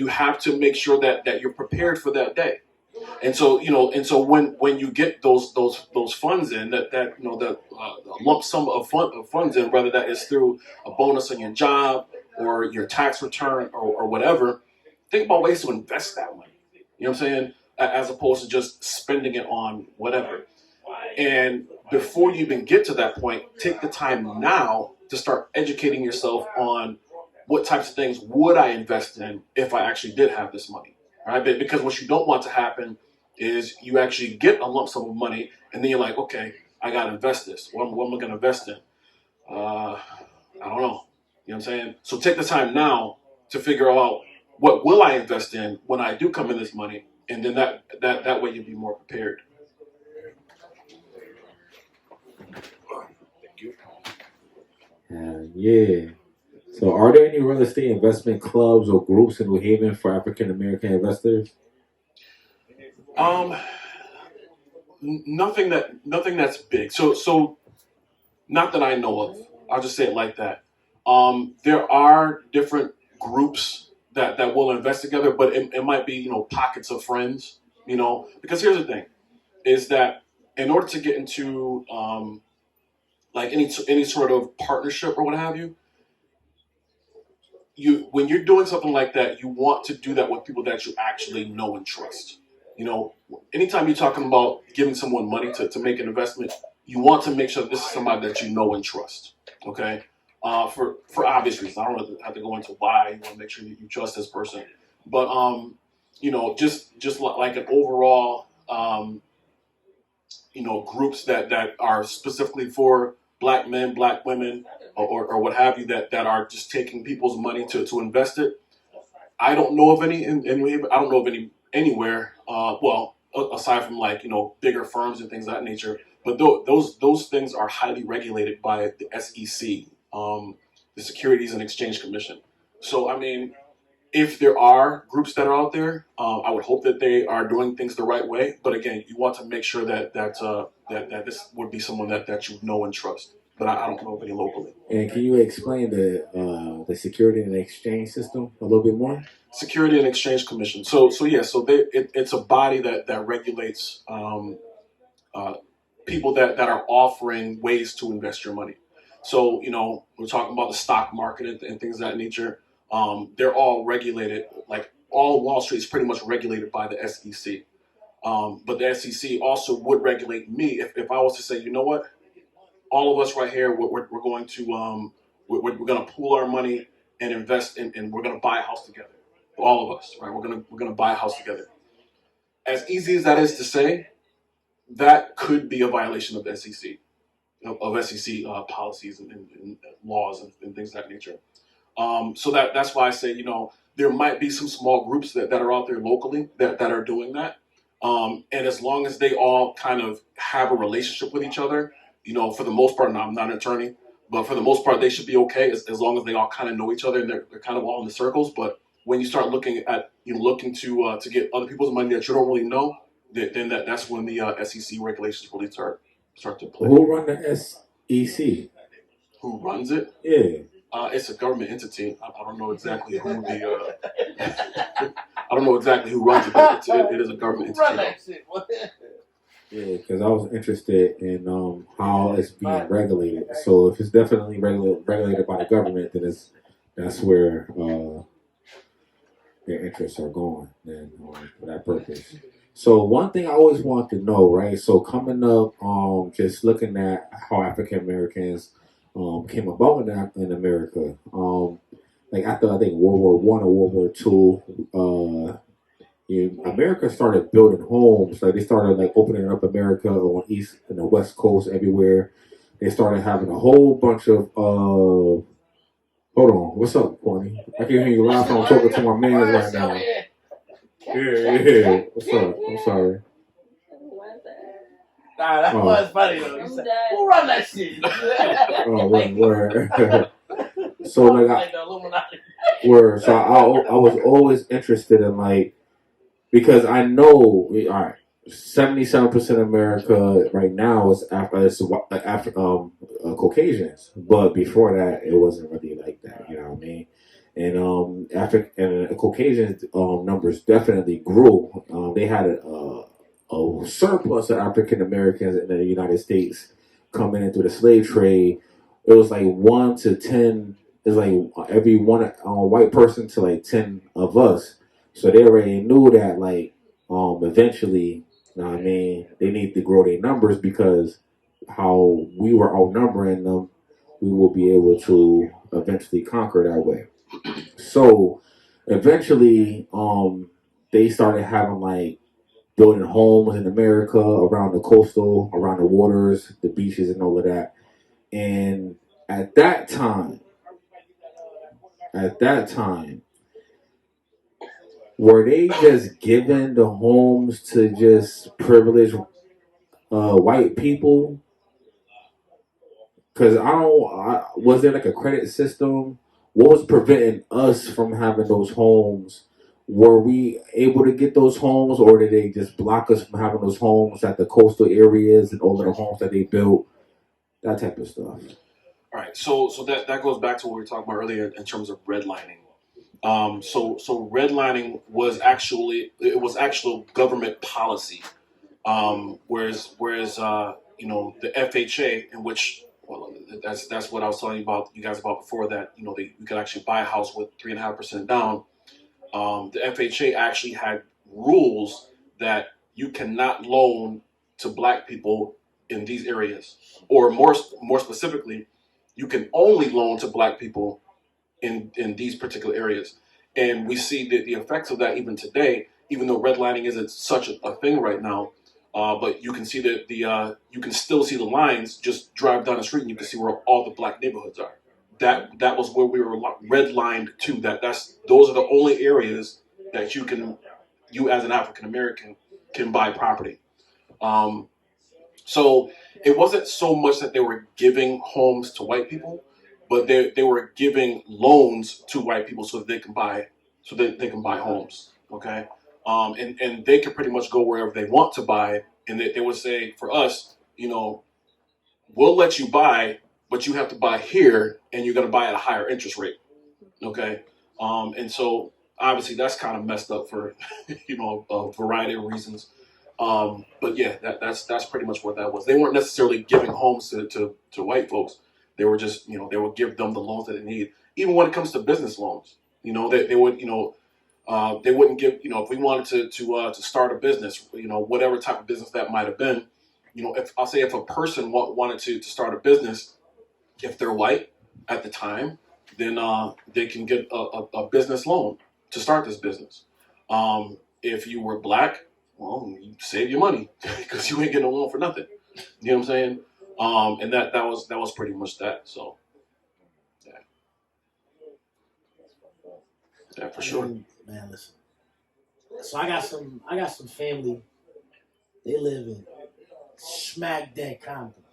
[SPEAKER 3] have to make sure that you're prepared for that day. And so when you get those funds in that lump sum of funds in, whether that is through a bonus on your job or your tax return or whatever, think about ways to invest that money. You know what I'm saying? As opposed to just spending it on whatever. And before you even get to that point, take the time now to start educating yourself on what types of things would I invest in if I actually did have this money, right? Because what you don't want to happen is you actually get a lump sum of money and then you're like, okay, I got to invest this. What am I going to invest in? I don't know. You know what I'm saying? So take the time now to figure out what will I invest in when I do come in this money, and then that way you'll be more prepared.
[SPEAKER 2] Yeah. So, are there any real estate investment clubs or groups in New Haven for African American investors?
[SPEAKER 3] Um, nothing that's big. So not that I know of. I'll just say it like that. There are different groups that will invest together, but it might be pockets of friends. Because here's the thing: is that in order to get into like any sort of partnership or what have you, when you're doing something like that, you want to do that with people that you actually know and trust. You know, anytime you're talking about giving someone money to make an investment, you want to make sure this is somebody that you know and trust. Okay, for obvious reasons. I don't have to go into why you want to make sure you trust this person, but just like an overall groups that are specifically for black men, black women, or what have you that are just taking people's money to invest it. I don't know of any in New Haven. I don't know of any anywhere. Aside from like bigger firms and things of that nature. But those things are highly regulated by the SEC, the Securities and Exchange Commission. So I mean, if there are groups that are out there, I would hope that they are doing things the right way. But again, you want to make sure that this would be someone that you know and trust. But I don't know of any locally.
[SPEAKER 2] And can you explain the Security and Exchange System a little bit more?
[SPEAKER 3] Security and Exchange Commission. It's a body that regulates uh, people that are offering ways to invest your money. So we're talking about the stock market and things of that nature. They're all regulated. Like all Wall Street is pretty much regulated by the SEC. But the SEC also would regulate me if I was to say, you know what, all of us right here, we're going to we're going to pool our money and invest and we're going to buy a house together. All of us, right? We're gonna buy a house together. As easy as that is to say, that could be a violation of the SEC, of SEC policies and laws and things of that nature. So that's why I say, there might be some small groups that are out there locally that are doing that. And as long as they all kind of have a relationship with each other, for the most part, now I'm not an attorney, but for the most part, they should be okay as long as they all kind of know each other and they're kind of all in the circles. But when you start looking to get other people's money that you don't really know, then that's when the SEC regulations really start to play.
[SPEAKER 2] Who run the SEC?
[SPEAKER 3] Who runs it?
[SPEAKER 2] Yeah.
[SPEAKER 3] It's a government entity. I don't know exactly who the. I don't know exactly who runs it, but it is a government entity.
[SPEAKER 5] Run that shit.
[SPEAKER 2] Yeah, because I was interested in how it's being regulated. So if it's definitely regulated by the government, then that's where their interests are going, and for that purpose. So one thing I always want to know, right? So coming up, just looking at how African Americans came about in America, like after I think World War I or World War II, America started building homes. Like they started like opening up America on East and the West Coast everywhere. They started having a whole bunch of hold on, what's up, Corny? I can hear you laughing. I'm talking to my man right now. Yeah. What's up? I'm sorry.
[SPEAKER 5] Nah, that was funny though. You said, who run that shit?
[SPEAKER 2] Word. So like word. So I was always interested in like, because I know, all right, 77% of America right now is after Caucasians, but before that it wasn't really like that. You know what I mean? And Caucasian numbers definitely grew. They had a surplus of African Americans in the United States coming in through the slave trade. It was like 1 to 10. It's like every one white person to like 10 of us. So they already knew that like eventually, you know what I mean, they need to grow their numbers because how we were outnumbering them, we will be able to eventually conquer that way. So eventually, they started having like building homes in America around the coastal, around the waters, the beaches, and all of that. And at that time, at that time, were they just giving the homes to just privileged white people? Because was there like a credit system? What was preventing us from having those homes? Were we able to get those homes, or did they just block us from having those homes at the coastal areas and all of the homes that they built? That type of stuff.
[SPEAKER 3] All right, so that goes back to what we were talking about earlier in terms of redlining. So redlining was actual government policy. Whereas the FHA, in which that's what I was telling you guys about before, that you could actually buy a house with 3.5% down. The FHA actually had rules that you cannot loan to black people in these areas, or more specifically, you can only loan to black people in these particular areas. And we see the effects of that even today, even though redlining isn't such a thing right now. But you can see that you can still see the lines. Just drive down the street and you can see where all the black neighborhoods are. That was where we were redlined to. Those are the only areas that you as an African American can buy property. So it wasn't so much that they were giving homes to white people, but they were giving loans to white people so that they can buy homes. Okay, and they could pretty much go wherever they want to buy, and they would say, for us, we'll let you buy, but you have to buy here, and you're going to buy at a higher interest rate. Okay, and so obviously that's kind of messed up for a variety of reasons. But yeah, that's pretty much what that was. They weren't necessarily giving homes to white folks. They were just they would give them the loans that they need. Even when it comes to business loans, they would they wouldn't give if we wanted to start a business, whatever type of business that might have been. If a person wanted to start a business, if they're white at the time, then they can get a business loan to start this business. If you were black, well, you save your money because you ain't getting a loan for nothing. You know what I'm saying? And that was pretty much that. So yeah, for sure.
[SPEAKER 5] Man, listen. So I got some family. They live in smack dead Compton.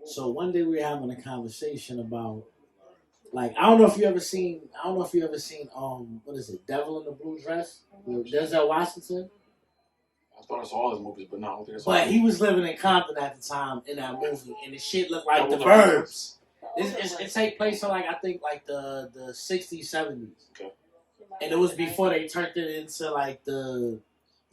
[SPEAKER 5] So one day we were having a conversation about, like, I don't know if you ever seen what is it, Devil in the Blue Dress with Denzel Washington.
[SPEAKER 3] I thought I saw all his movies, but no, I don't think I saw.
[SPEAKER 5] But he was living in Compton at the time in that movie, and the shit looked like the Burbs. It take place in I think the 60s, 70s.
[SPEAKER 3] Okay.
[SPEAKER 5] And it was before they turned it into the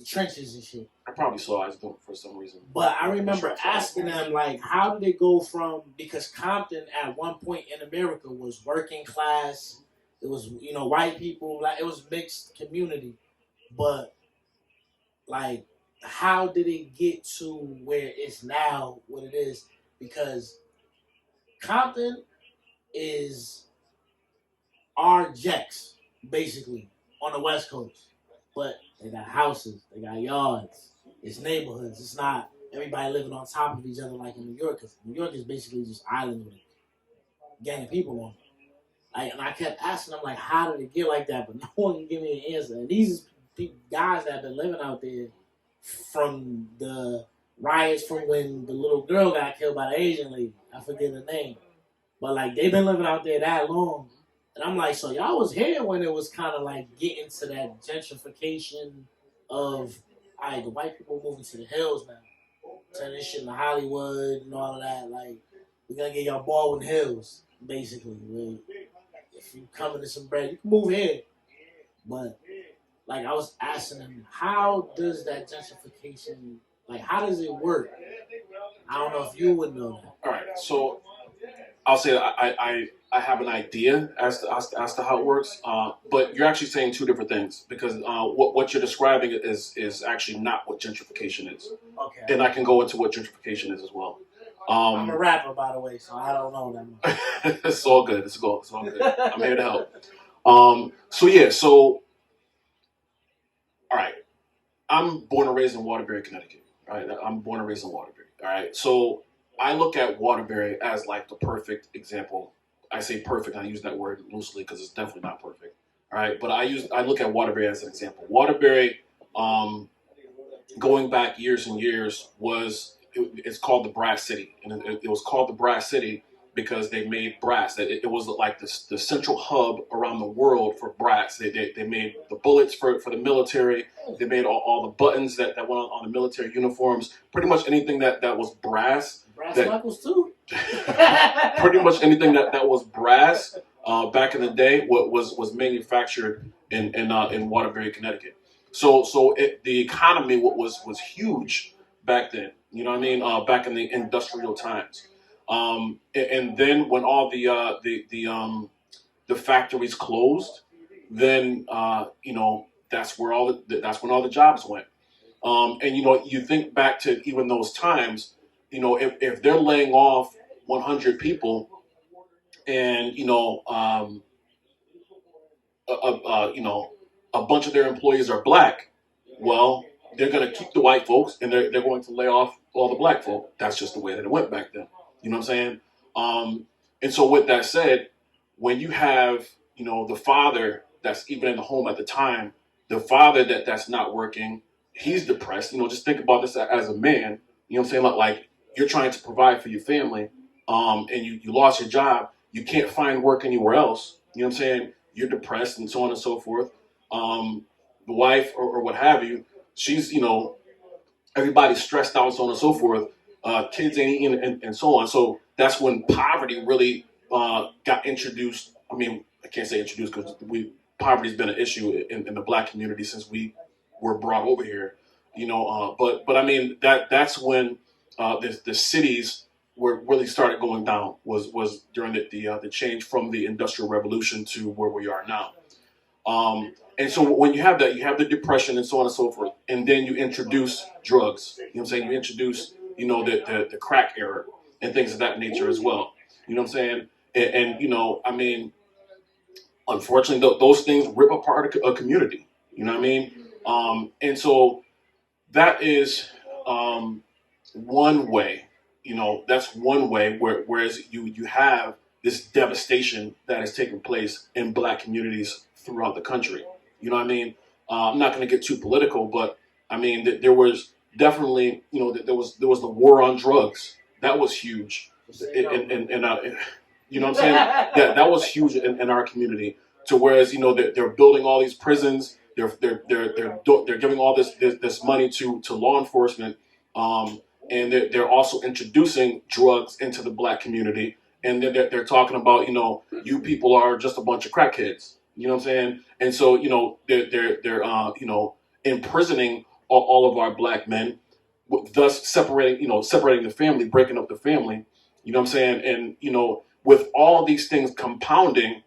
[SPEAKER 5] trenches and shit.
[SPEAKER 3] I probably saw it for some reason.
[SPEAKER 5] But I remember asking them, how did they go from, because Compton at one point in America was working class, it was, white people, it was mixed community. But, how did it get to where it's now what it is? Because Compton is our Jets, basically, on the West Coast. But they got houses, they got yards, it's neighborhoods. It's not everybody living on top of each other like in New York. Because New York is basically just island with a gang of people on it. And I kept asking them, how did it get like that? But no one can give me an answer. And these guys that have been living out there from the riots from when the little girl got killed by the Asian lady. I forget her name. But, they've been living out there that long. And I'm like, so y'all was here when it was kind of getting to that gentrification of, all right, the white people moving to the hills now. Turn this shit into Hollywood and all of that. We're going to get y'all Baldwin Hills, basically. If you come into some bread, you can move here. But, I was asking them, how does that gentrification, how does it work? I don't know if you would know that.
[SPEAKER 3] All right, so I'll say I have an idea as to how it works, but you're actually saying two different things, because what you're describing is actually not what gentrification is.
[SPEAKER 5] Okay.
[SPEAKER 3] And I can go into what gentrification is as well.
[SPEAKER 5] I'm a rapper, by the way, so I don't know that much.
[SPEAKER 3] It's all good. It's all good. I'm here to help. So all right. I'm born and raised in Waterbury, Connecticut. All right, I'm born and raised in Waterbury. All right, so I look at Waterbury as the perfect example. I say perfect. I use that word loosely because it's definitely not perfect. All right, but I look at Waterbury as an example. Waterbury, going back years and years, was it's called the Brass City, and it was called the Brass City because they made brass. It was like the central hub around the world for brass. They made the bullets for the military. They made all the buttons that went on the military uniforms. Pretty much anything that was brass.
[SPEAKER 5] Brass knuckles too.
[SPEAKER 3] Pretty much anything that was brass back in the day was manufactured in Waterbury, Connecticut. So the economy was huge back then. You know what I mean? Back in the industrial times. And then when all the factories closed, then that's when all the jobs went. And you think back to even those times, if they're laying off 100 people, and a bunch of their employees are black, well, they're going to keep the white folks and they're going to lay off all the black folk. That's just the way that it went back then. You know what I'm saying? And so with that said, when you have, the father that's even in the home at the time, the father that's not working, he's depressed. Just think about this as a man. You know what I'm saying? Like you're trying to provide for your family, and you lost your job. You can't find work anywhere else. You know what I'm saying? You're depressed and so on and so forth. The wife or what have you, she's, everybody's stressed out and so on and so forth. Kids ain't eating and so on. So that's when poverty really got introduced. I mean, I can't say introduced because poverty's been an issue in the black community since we were brought over here. But I mean that's when the cities where really started going down was during the change from the Industrial Revolution to where we are now. And so when you have that, you have the depression and so on and so forth, and then you introduce drugs. You know what I'm saying? You introduce, the crack era and things of that nature as well. You know what I'm saying? And I mean, unfortunately, those things rip apart a community. You know what I mean? And so that is one way. That's one way. Whereas you have this devastation that is taking place in black communities throughout the country. You know what I mean? I'm not going to get too political, but I mean there was definitely, there was the war on drugs. That was huge, and you know what I'm saying? That was huge in our community. To whereas they're building all these prisons, they're giving all this money to law enforcement, and they're also introducing drugs into the black community, and then they're talking about you people are just a bunch of crackheads. You know what I'm saying? And so they're imprisoning all of our black men, thus separating the family, breaking up the family. You know what I'm saying? And with all these things compounding,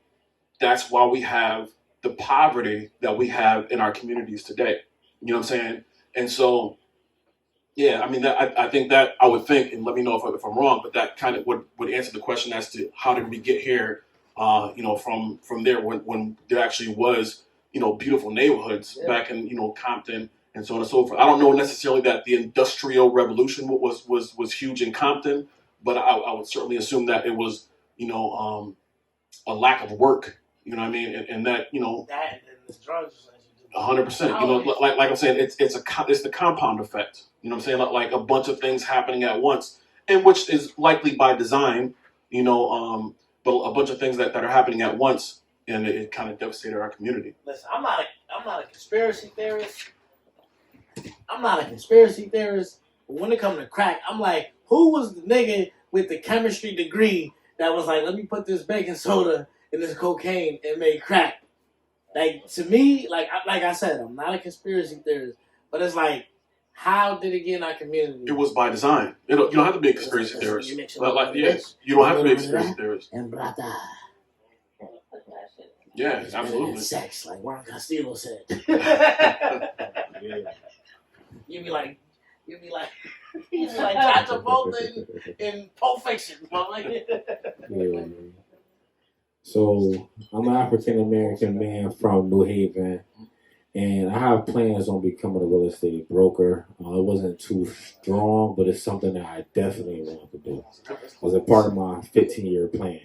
[SPEAKER 3] that's why we have the poverty that we have in our communities today. You know what I'm saying? And so, yeah, I mean, I think that I would think, and let me know if I'm wrong, but that kind of would answer the question as to how did we get here, from there when there actually was, beautiful neighborhoods back in, Compton and so on and so forth. I don't know necessarily that the Industrial Revolution was huge in Compton, but I would certainly assume that it was, a lack of work. You know what I mean? And that,
[SPEAKER 5] that and the drugs.
[SPEAKER 3] 100%. Like I'm saying, it's the compound effect. You know what I'm saying? Like a bunch of things happening at once, and which is likely by design. But a bunch of things that are happening at once, and it kind of devastated our community.
[SPEAKER 5] Listen, I'm not a conspiracy theorist. But when it comes to crack, I'm like, who was the nigga with the chemistry degree that was like, let me put this baking soda in this cocaine and make crack? Like, to me, like I said, I'm not a conspiracy theorist, but it's like, how did it get in our community?
[SPEAKER 3] It was by design. You don't have to be a conspiracy theorist. You don't have to be a conspiracy theorist.
[SPEAKER 5] And brother.
[SPEAKER 3] Yeah, absolutely.
[SPEAKER 5] And sex, like Juan Castillo said. You'd be like John Travolta in Pulp Fiction.
[SPEAKER 2] Yeah. So I'm an African American man from New Haven, and I have plans on becoming a real estate broker. It wasn't too strong, but it's something that I definitely want to do as a part of my 15-year plan.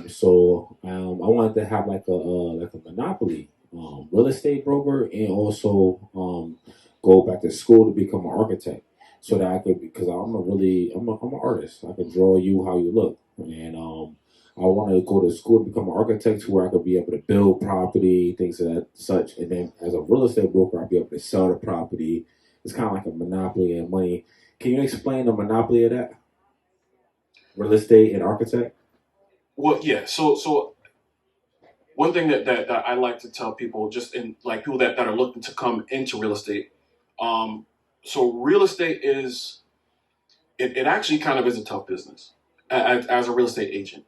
[SPEAKER 2] So I wanted to have like a monopoly real estate broker, and also go back to school to become an architect. so that I could, because I'm an artist. I can draw you how you look, and I want to go to school to become an architect, where I could be able to build property, things of that such, and then as a real estate broker, I'll be able to sell the property. It's kind of like a monopoly of money. Can you explain the monopoly of that? Real estate and architect?
[SPEAKER 3] Well, yeah. So one thing that I like to tell people, just in like people that are looking to come into real estate. Um, so real estate is it actually kind of is a tough business as a real estate agent.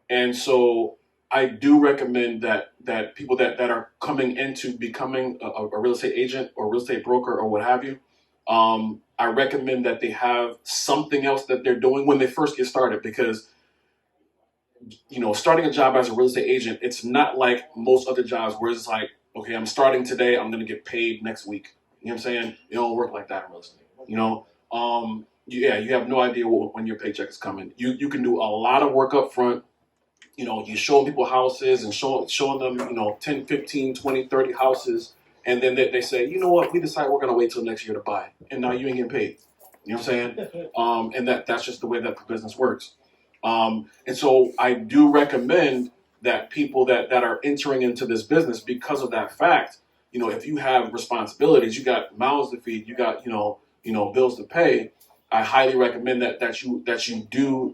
[SPEAKER 3] And so I do recommend that people that are coming into becoming a real estate agent or real estate broker or what have you, I recommend that they have something else that they're doing when they first get started, because starting a job as a real estate agent, it's not like most other jobs where it's like, okay, I'm starting today, I'm gonna get paid next week. You know what I'm saying? It don't work like that in real estate. You have no idea when your paycheck is coming. You can do a lot of work up front. You showing people houses and showing them, 10, 15, 20, 30 houses. And then they say, you know what, we decided we're going to wait till next year to buy. And now you ain't getting paid. You know what I'm saying? And that's just the way that the business works. And so I do recommend that people that are entering into this business, because of that fact, if you have responsibilities, you got mouths to feed, you got, bills to pay, I highly recommend that you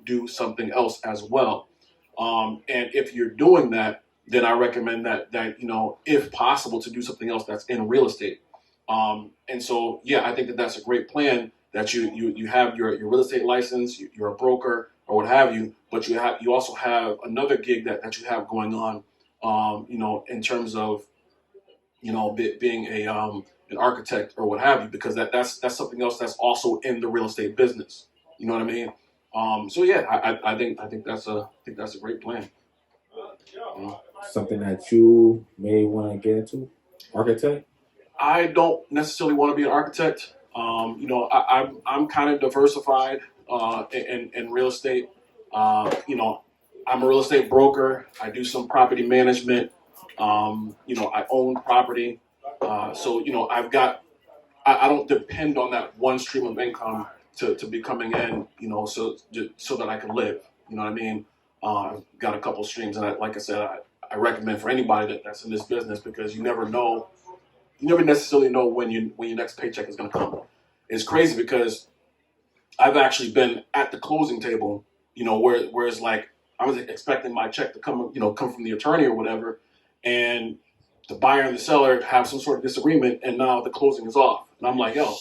[SPEAKER 3] do something else as well. And if you're doing that, then I recommend that if possible, to do something else that's in real estate. And so, yeah, I think that's a great plan, that you have your real estate license, you're a broker or what have you, but you also have another gig that you have going on, in terms of being an architect or what have you, because that's something else that's also in the real estate business. You know what I mean? So yeah, I think that's a great plan.
[SPEAKER 2] Something that you may want to get into? Architect?
[SPEAKER 3] I don't necessarily want to be an architect. I'm kind of diversified in real estate. I'm a real estate broker. I do some property management. I own property. So I don't depend on that one stream of income to be coming in, so that I can live. You know what I mean? I've got a couple streams, and like I said, I recommend for anybody that's in this business, because you never necessarily know when your next paycheck is going to come. It's crazy, because I've actually been at the closing table, where it's like I was expecting my check to come from the attorney or whatever, and the buyer and the seller have some sort of disagreement, and now the closing is off, and I'm like, yo,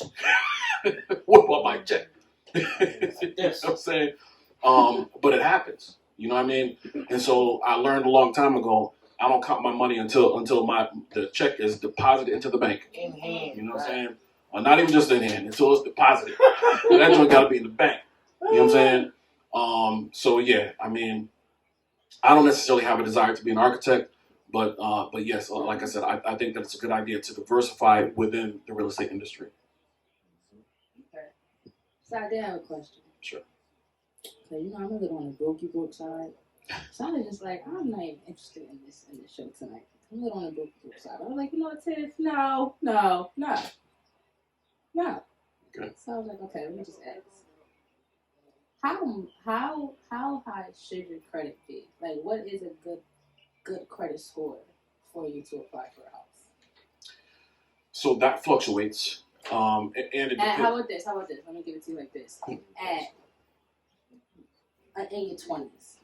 [SPEAKER 3] what about my check? You know what I'm saying? But it happens. You know what I mean? And so I learned a long time ago, I don't count my money until the check is deposited into the bank.
[SPEAKER 5] In hand.
[SPEAKER 3] You know what I'm saying? Or not even just in hand, until it's deposited. That joint got to be in the bank. You know what I'm saying? So yeah, I mean, I don't necessarily have a desire to be an architect, but yes, like I said, I think that it's a good idea to diversify within the real estate industry.
[SPEAKER 1] Okay. So I did have a question.
[SPEAKER 3] Sure.
[SPEAKER 1] So I'm a little on the broke side. So I was just like, I'm not even interested in this show tonight. I'm a little on the broke side. I was like, Tiff, no.
[SPEAKER 3] Okay.
[SPEAKER 1] So I was like, okay, let me just ask. How high should your credit be? Like, what is a good credit score for you to apply for a house?
[SPEAKER 3] So that fluctuates. And it depends.
[SPEAKER 1] How about this? Let me give it to you like this. In your 20s.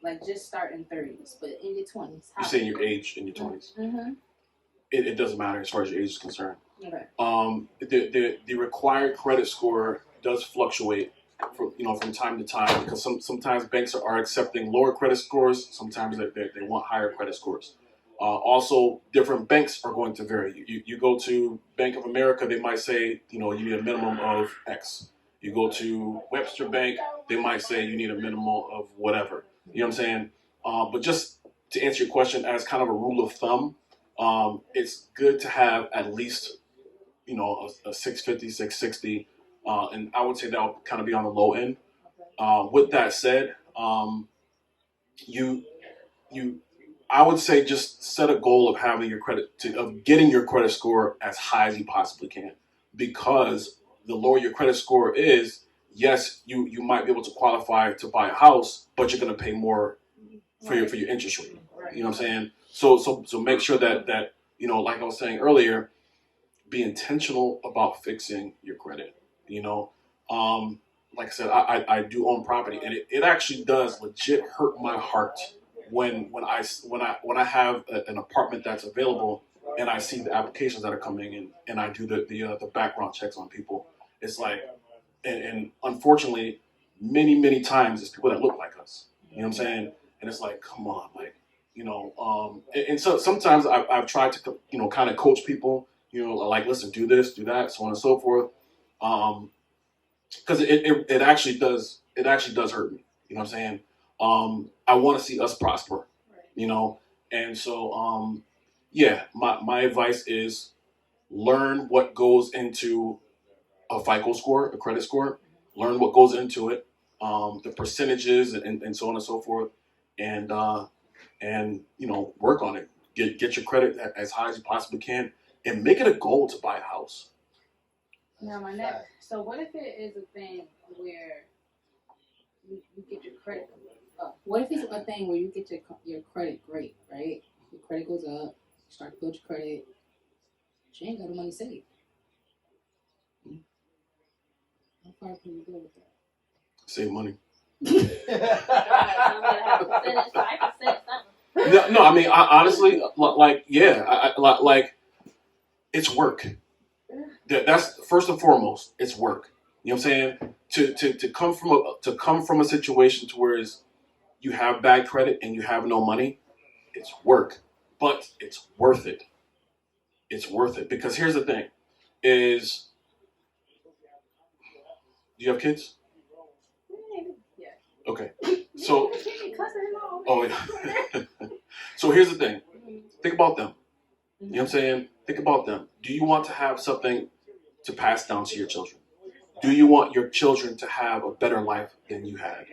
[SPEAKER 1] Like, just start in 30s, but in your 20s.
[SPEAKER 3] You're saying your age in your 20s.
[SPEAKER 1] Mm-hmm.
[SPEAKER 3] It doesn't matter as far as your age is concerned.
[SPEAKER 1] Okay.
[SPEAKER 3] The required credit score does fluctuate from time to time, because sometimes banks are accepting lower credit scores. Sometimes they want higher credit scores. Also, different banks are going to vary. You go to Bank of America, they might say you need a minimum of X. You go to Webster Bank, they might say you need a minimum of whatever. You know what I'm saying? But just to answer your question, as kind of a rule of thumb, it's good to have at least a 650, 660, and I would say that would kind of be on the low end. With that said, I would say just set a goal of getting your credit score as high as you possibly can, because the lower your credit score is, yes, you might be able to qualify to buy a house, but you're going to pay more for your interest rate. You know what I'm saying? So make sure that like I was saying earlier, be intentional about fixing your credit. You know, like I said, I do own property, and it actually does legit hurt my heart when I have an apartment that's available and I see the applications that are coming in, and I do the background checks on people. It's like, and unfortunately, many times it's people that look like us. You know what I'm saying? And it's like, come on, like, and so sometimes I've tried to kind of coach people, like, listen, do this, do that, so on and so forth, because it actually does hurt me. You know what I'm saying? I want to see us prosper, and so yeah, my advice is learn what goes into a FICO score, a credit score. Learn what goes into it, the percentages, and so on and so forth, and work on it. Get your credit as high as you possibly can, and make it a goal to buy a house.
[SPEAKER 1] Now, my next. So, what if it is a thing where you get your credit? What if it's a thing where you get your credit great, right? Your credit goes up, you start to build your credit, but you ain't got the money saved. How far can you go with that?
[SPEAKER 3] Save money.
[SPEAKER 6] No,
[SPEAKER 3] I mean, honestly, like, yeah, like, it's work. That's first and foremost. It's work. You know what I'm saying? To come from a situation to where you have bad credit and you have no money, it's work, but it's worth it. It's worth it, because here's the thing: is, do you have kids?
[SPEAKER 1] Yeah.
[SPEAKER 3] Okay. So, yeah. So here's the thing: think about them. You know what I'm saying? Think about them. Do you want to have something to pass down to your children? Do you want your children to have a better life than you had?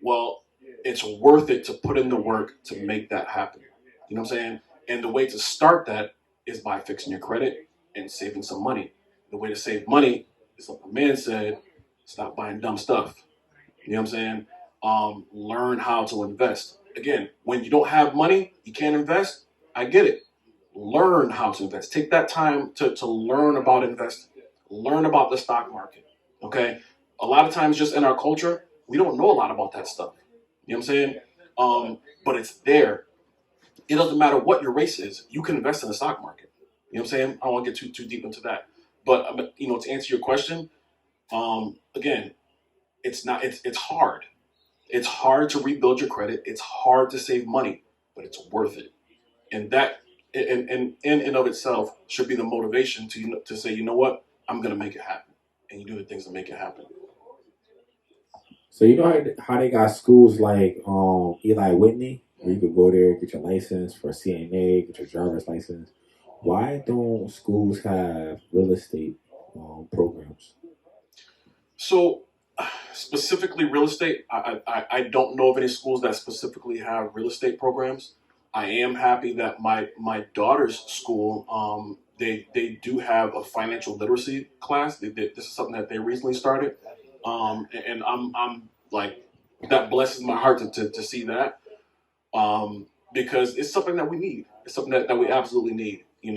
[SPEAKER 3] Well, it's worth it to put in the work to make that happen. You know what I'm saying? And the way to start that is by fixing your credit and saving some money. The way to save money is, like the man said, stop buying dumb stuff. You know what I'm saying? Learn how to invest. Again, when you don't have money, you can't invest. I get it. Learn how to invest. Take that time to learn about investing. Learn about the stock market. Okay? A lot of times, just in our culture, we don't know a lot about that stuff. You know what I'm saying? But it's there. It doesn't matter what your race is. You can invest in the stock market. You know what I'm saying? I don't want to get too deep into that. But to answer your question, again, it's hard. It's hard to rebuild your credit. It's hard to save money, but it's worth it. And that, in and of itself, should be the motivation to say, you know what, I'm gonna make it happen, and you do the things to make it happen.
[SPEAKER 2] So you know how they got schools like Eli Whitney, where you could go there, get your license for CNA, get your driver's license. Why don't schools have real estate programs?
[SPEAKER 3] So, specifically real estate, I don't know of any schools that specifically have real estate programs. I am happy that my daughter's school, they do have a financial literacy class. This is something that they recently started, and I'm like, that blesses my heart to see that, because it's something that we need. It's something that we absolutely need. We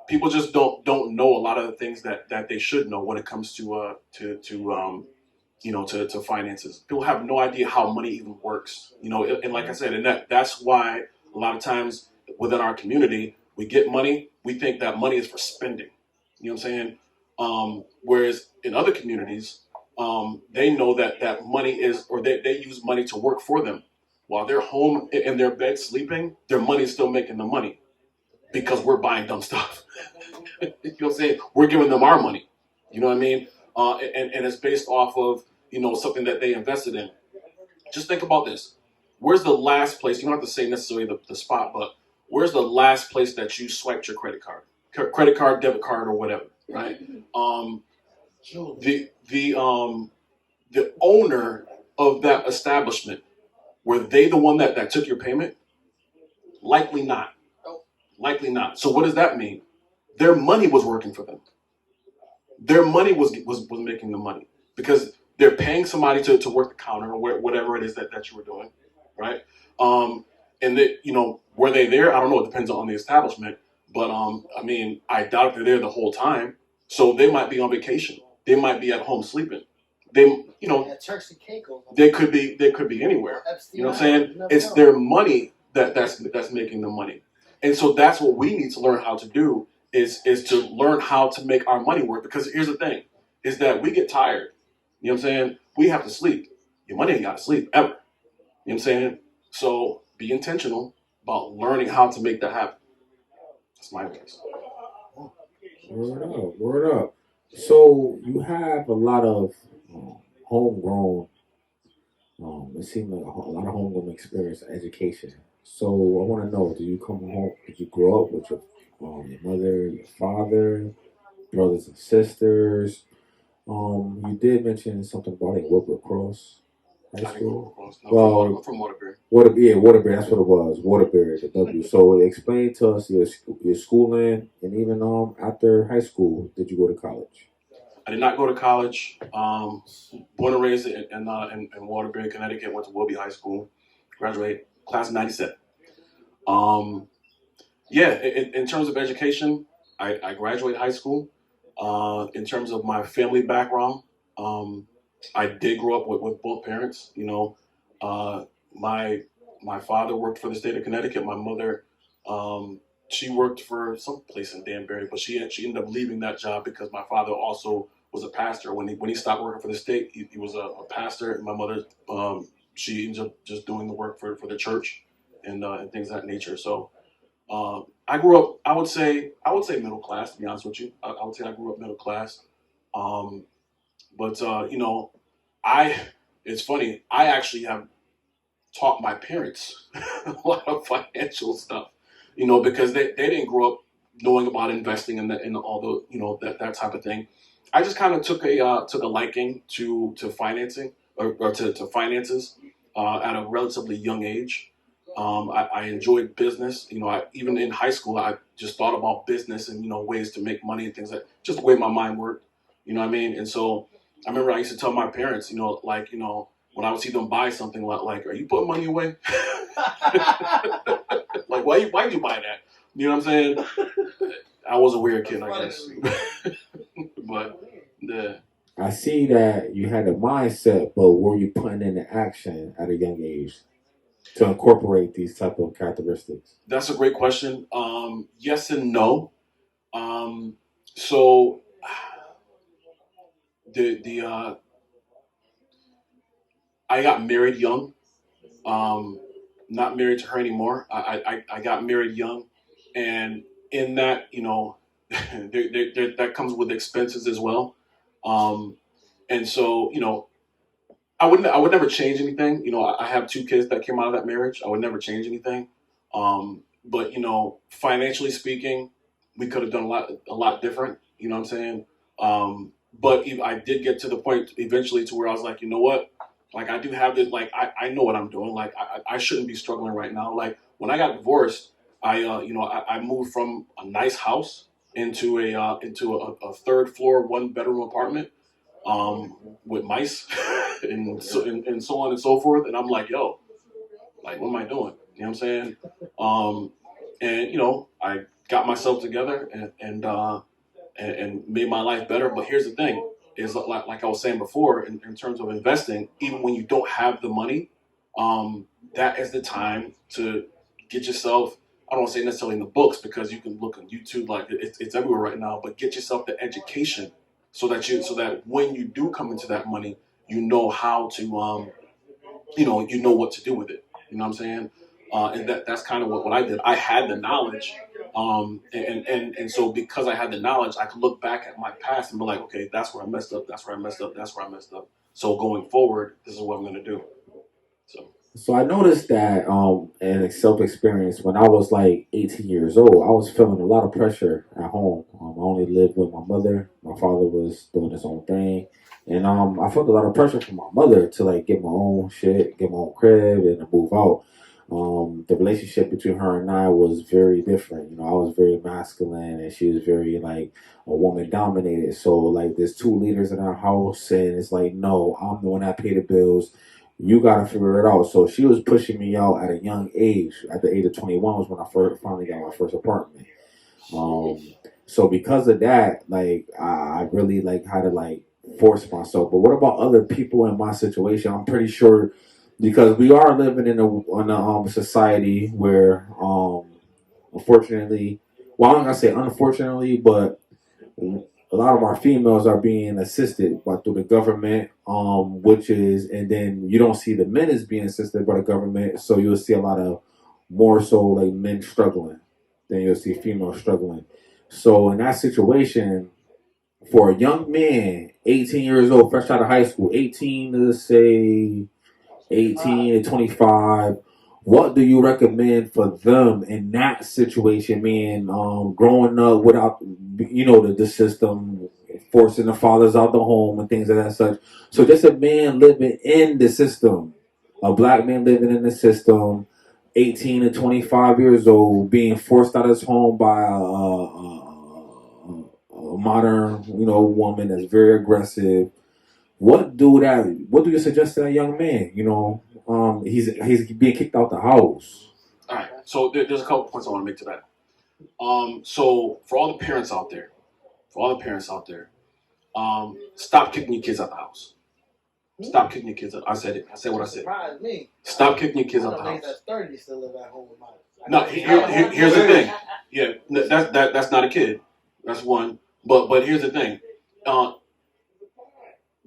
[SPEAKER 3] people just don't know a lot of the things that they should know when it comes to finances. People have no idea how money even works. And like I said, and that's why a lot of times within our community, we get money, we think that money is for spending. You know what I'm saying? Whereas in other communities, they know that money is, or they use money to work for them. While they're home in their bed sleeping, their money is still making the money, because we're buying dumb stuff. You know what I'm saying? We're giving them our money. You know what I mean? And it's based off of, something that they invested in. Just think about this. Where's the last place, you don't have to say necessarily the spot, but where's the last place that you swiped your credit card? Credit card, debit card, or whatever, right? The owner of that establishment, were they the one that took your payment? Likely not. Likely not. So what does that mean? their money was working for them. Their money was making the money because they're paying somebody to work the counter or whatever it is that you were doing, right? And that, were they there? I don't know. It depends on the establishment. But I mean, I doubt if they're there the whole time. So they might be on vacation. They might be at home sleeping. They, they could be anywhere. You know what I'm saying? It's their money that's making the money. And so that's what we need to learn how to do is to learn how to make our money work. Because here's the thing, is that we get tired. You know what I'm saying? We have to sleep. Your money ain't got to sleep ever. You know what I'm saying? So be intentional about learning how to make that happen. That's my advice.
[SPEAKER 2] Word up. So you have a lot of homegrown. It seems like a lot of homegrown experience, education. So I want to know: did you come home? Did you grow up with your mother, your father, brothers and sisters? You did mention something about in Wilbur Cross High
[SPEAKER 3] I didn't go
[SPEAKER 2] School.
[SPEAKER 3] across. No,
[SPEAKER 2] Well,
[SPEAKER 3] I'm from Waterbury.
[SPEAKER 2] Waterbury. That's what it was. Waterbury, the W. So explain to us your schooling, and even after high school, did you go to college?
[SPEAKER 3] I did not go to college. Born and raised in Waterbury, Connecticut. Went to Wilby High School. Graduated class of '97. Yeah, in terms of education, I graduated high school. In terms of my family background, I did grow up with both parents. My father worked for the state of Connecticut. My mother, she worked for some place in Danbury, but she ended up leaving that job because my father also was a pastor. When he stopped working for the state, he was a pastor. And my mother, she ended up just doing the work for the church and things of that nature. So. I grew up. I would say middle class. To be honest with you, I would say I grew up middle class. Um, but I. It's funny. I actually have taught my parents a lot of financial stuff. Because they didn't grow up knowing about investing in all the that type of thing. I just kind of took a liking to financing or to finances at a relatively young age. I enjoyed business. Even in high school, I just thought about business and ways to make money and things like just the way my mind worked. You know what I mean? And so I remember I used to tell my parents, when I would see them buy something like, "Are you putting money away? Like, why'd you buy that?" You know what I'm saying? I was a weird kid, I guess. But yeah.
[SPEAKER 2] I see that you had a mindset, but were you putting into action at a young age to incorporate these type of characteristics?
[SPEAKER 3] That's a great question. Yes and no. So the I got married young. Not married to her anymore. I got married young, and in that, that comes with expenses as well. And so, I would never change anything. I have two kids that came out of that marriage. I would never change anything. But financially speaking, we could have done a lot different. You know what I'm saying? But I did get to the point eventually to where I was like, you know what? Like I do have this. Like I know what I'm doing. Like I shouldn't be struggling right now. Like when I got divorced, I moved from a nice house into a third floor, one bedroom apartment with mice and so on and so forth. And I'm like, yo, like, what am I doing? You know what I'm saying? And I got myself together and made my life better. But here's the thing: is like I was saying before, in terms of investing, even when you don't have the money, that is the time to get yourself. I don't want to say necessarily in the books because you can look on YouTube, like it's everywhere right now. But get yourself the education so that when you do come into that money, you know how to you know what to do with it. You know what I'm saying? And that's kind of what I did. I had the knowledge, and so because I had the knowledge, I could look back at my past and be like, okay, that's where I messed up. That's where I messed up. That's where I messed up. So going forward, this is what I'm going to do.
[SPEAKER 2] So I noticed that in self experience when I was like 18 years old, I was feeling a lot of pressure at home. I only lived with my mother. My father was doing his own thing, and I felt a lot of pressure from my mother to like get my own shit, get my own crib, and to move out. The relationship between her and I was very different. You know, I was very masculine and she was very like a woman dominated. So like there's two leaders in our house and it's like, no, I'm the one that pay the bills. You gotta figure it out. So she was pushing me out at a young age. At the age of 21 was when I finally got my first apartment. So because of that, like I really like had to like force myself. But what about other people in my situation? I'm pretty sure because we are living in a society where unfortunately, well, I'm not gonna say unfortunately, but a lot of our females are being assisted by through the government, which is, and then you don't see the men as being assisted by the government, so you'll see a lot of more so like men struggling than you'll see females struggling. So in that situation, for a young man, 18 years old, fresh out of high school, 18 to say 18 to 25, what do you recommend for them in that situation, man? Growing up without, the system, forcing the fathers out the home and things of that such. So just a man living in the system, a black man living in the system, 18 to 25 years old, being forced out of his home by a modern, woman that's very aggressive. What do you suggest to that young man? He's being kicked out the house.
[SPEAKER 3] All right. So there's a couple points I want to make to that. So for all the parents out there, stop kicking your kids out the house. Stop kicking your kids out. I said it. I said what I said. Stop kicking your kids out the house.
[SPEAKER 5] That's 30 still live at home with mine.
[SPEAKER 3] No, here's the thing. Yeah, that's not a kid. That's one. But here's the thing.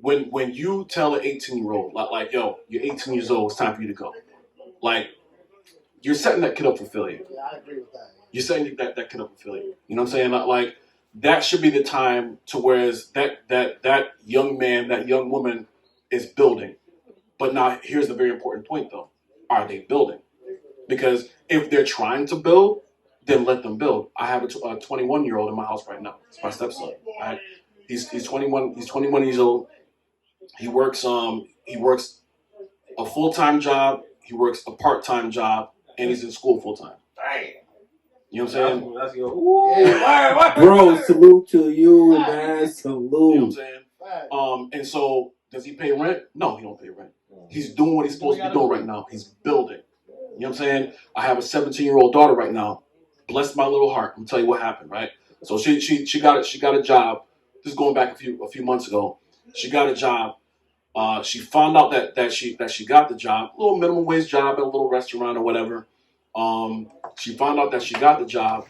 [SPEAKER 3] When you tell an 18-year-old like yo, you're 18 years old, it's time for you to go. Like you're setting that kid up for failure.
[SPEAKER 5] Yeah, I agree with that.
[SPEAKER 3] You're setting that kid up for failure. You know what I'm saying? Like that should be the time to whereas that young man, that young woman is building. But now here's the very important point though. Are they building? Because if they're trying to build, then let them build. I have a 21-year-old in my house right now. It's my stepson. Right? He's 21. He's 21 years old. He works a full-time job. He works a part-time job, and he's in school full-time. You know what I'm saying?
[SPEAKER 2] Let's go. Bro, salute to you, man. Salute.
[SPEAKER 3] You know what I'm saying? And so, does he pay rent? No, he don't pay rent. He's doing what he's supposed to be doing right now. He's building. You know what I'm saying? I have a 17-year-old daughter right now. Bless my little heart. I'm tell you what happened, right? So she got a job. This is going back a few months ago. She got a job. She found out that she got the job, a little minimum wage job at a little restaurant or whatever. She found out that she got the job,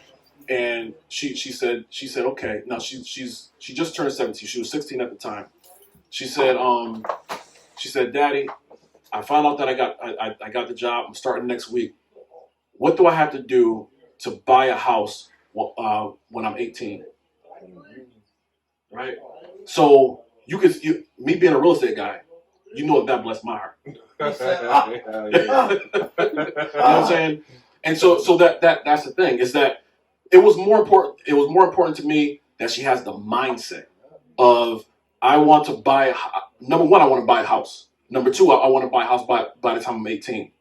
[SPEAKER 3] and she said okay. Now she just turned 17. She was 16 at the time. She said Daddy, I found out that I got the job. I'm starting next week. What do I have to do to buy a house when I'm 18? Right. So me being a real estate guy, you know that blessed my heart. You know what I'm saying? And so that's the thing is that it was more important to me that she has the mindset of I want to buy. Number one, I want to buy a house. Number two, I want to buy a house by the time I'm 18.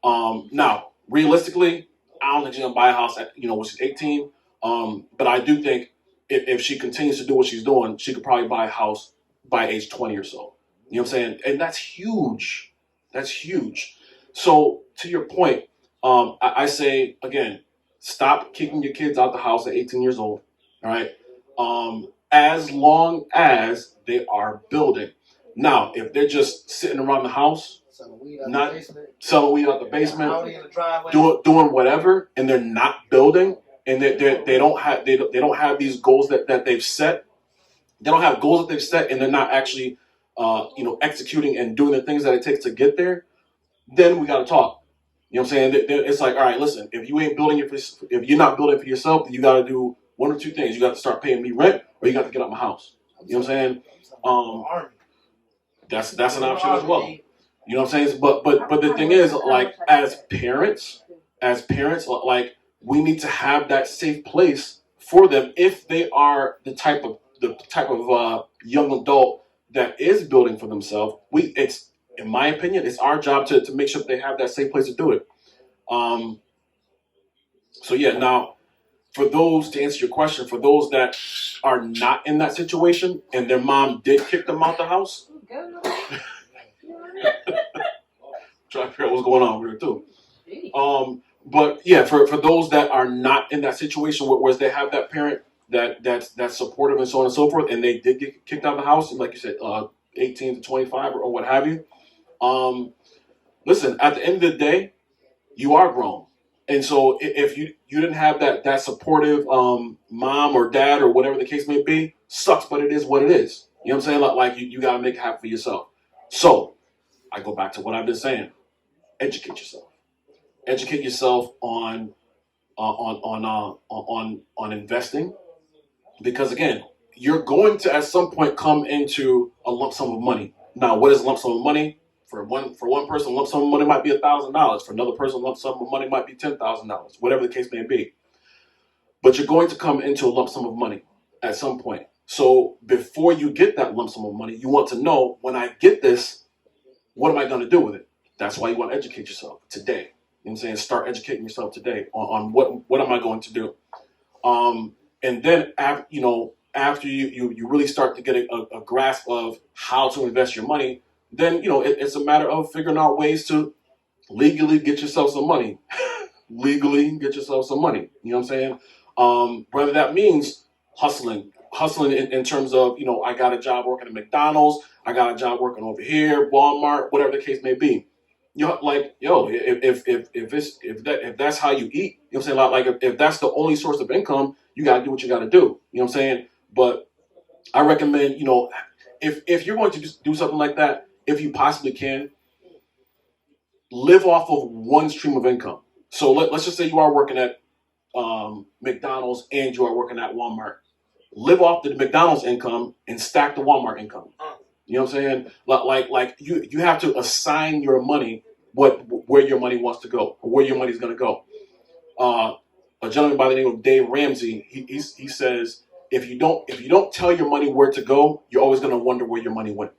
[SPEAKER 3] Now, realistically, I don't think she's gonna buy a house at when she's 18. But I do think if she continues to do what she's doing, she could probably buy a house by age 20 or so. You know what I'm saying? And that's huge. That's huge. So to your point, I say again, stop kicking your kids out the house at 18 years old. All right. As long as they are building. Now, if they're just sitting around the house, selling weed out the basement, doing whatever, and they're not building, and they don't have these goals that they've set. They don't have goals that they've set, and they're not actually, executing and doing the things that it takes to get there. Then we got to talk. You know what I'm saying? It's like, all right, listen. If you're not building for yourself, then you got to do one or two things. You got to start paying me rent, or you got to get out of my house. You know what I'm saying? That's an option as well. You know what I'm saying? But the thing is, like as parents, like we need to have that safe place for them if they are the type of young adult that is building for themselves. In my opinion, it's our job to make sure that they have that safe place to do it. So yeah, now for those, to answer your question, for those that are not in that situation and their mom did kick them out the house, trying to figure out what's going on with her too. But yeah, for those that are not in that situation where they have that parent that's supportive and so on and so forth, and they did get kicked out of the house, and like you said, 18 to 25 or what have you. Listen, at the end of the day, you are grown. And so if you didn't have that supportive mom or dad or whatever the case may be, sucks, but it is what it is. You know what I'm saying? Like you got to make it happen for yourself. So I go back to what I've been saying. Educate yourself. Educate yourself on investing, because again, you're going to at some point come into a lump sum of money. Now, what is lump sum of money? For one person, lump sum of money might be $1,000. For another person, lump sum of money might be $10,000. Whatever the case may be. But you're going to come into a lump sum of money at some point. So before you get that lump sum of money, you want to know, when I get this, what am I going to do with it? That's why you want to educate yourself today. You know what I'm saying? Start educating yourself today on what am I going to do. And then after you really start to get a grasp of how to invest your money, then it's a matter of figuring out ways to legally get yourself some money. Legally get yourself some money. You know what I'm saying? Whether that means hustling in terms of, I got a job working at McDonald's, I got a job working over here, Walmart, whatever the case may be. If that's how you eat, you know what I'm saying? Like if that's the only source of income, you gotta do what you gotta do. You know what I'm saying? But I recommend, if you're going to do something like that, if you possibly can, live off of one stream of income. So let's just say you are working at McDonald's and you are working at Walmart. Live off the McDonald's income and stack the Walmart income. You know what I'm saying? Like you have to assign your money where your money wants to go, or where your money's going to go. A gentleman by the name of Dave Ramsey, he says, if you don't tell your money where to go, you're always going to wonder where your money went.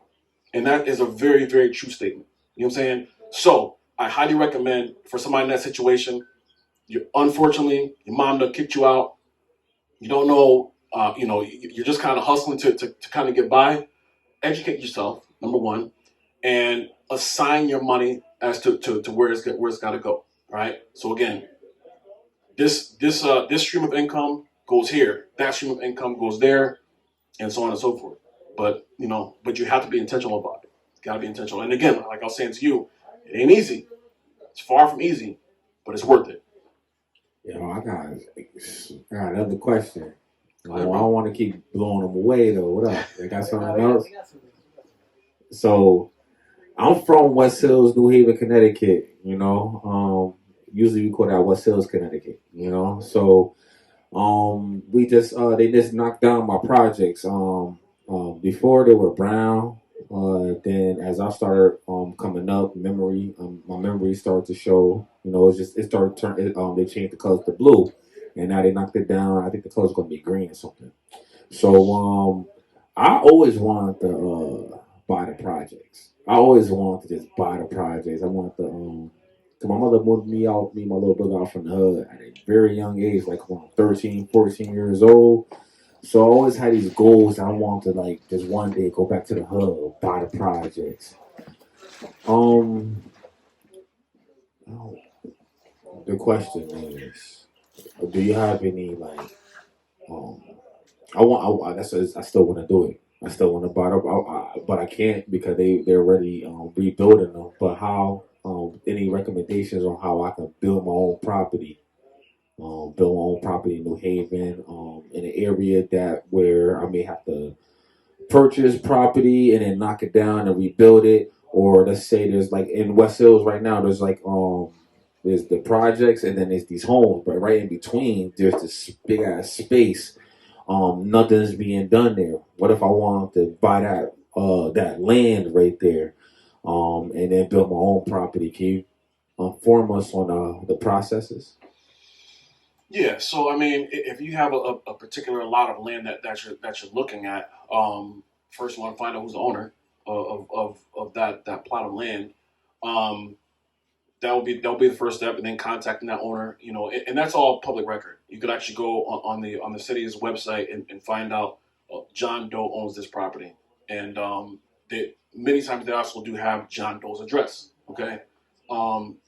[SPEAKER 3] And that is a very, very true statement. You know what I'm saying? So I highly recommend, for somebody in that situation, unfortunately, your mom done kicked you out. You don't know, you're just kind of hustling to kind of get by. Educate yourself, number one, and assign your money as to where it's got to go. Right. So again, this stream of income goes here, that stream of income goes there, and so on and so forth. But you have to be intentional about it. You got to be intentional. And again, like I was saying to you, it ain't easy. It's far from easy, but it's worth it.
[SPEAKER 2] I got another question. I don't want to keep blowing them away though. What up? They got something else? So I'm from West Hills, New Haven, Connecticut. Usually we call that West Hills, Connecticut. So they just knocked down my projects. Before they were brown. Then as I started coming up, my memory started to show. It started turn. They changed the colors to blue, and now they knocked it down. I think the color's gonna be green or something. So I always wanted to buy the projects. I always wanted to just buy the projects. I wanted to. Cause my mother moved me and my little brother out from the hood at a very young age, like when I'm 13, 14 years old. So I always had these goals. I wanted to just one day go back to the hood, buy the projects. Um, the question is, do you have any um? I still want to do it. I still want to buy them, but I can't because they're already rebuilding them. But how? Any recommendations on how I can build my own property? Build my own property in New Haven, in an area where I may have to purchase property and then knock it down and rebuild it. Or let's say there's in West Hills right now, there's the projects and then there's these homes, but right in between there's this big ass space. Nothing's being done there. What if I wanted to buy that land right there, and then build my own property? Can you inform us on the processes?
[SPEAKER 3] Yeah, so I mean, if you have a particular lot of land that you're looking at, first you want to find out who's the owner of that plot of land. that'll be the first step, and then contacting that owner. And that's all public record. You could actually go on the city's website and find out John Doe owns this property, and many times they also do have John Doe's address. Okay,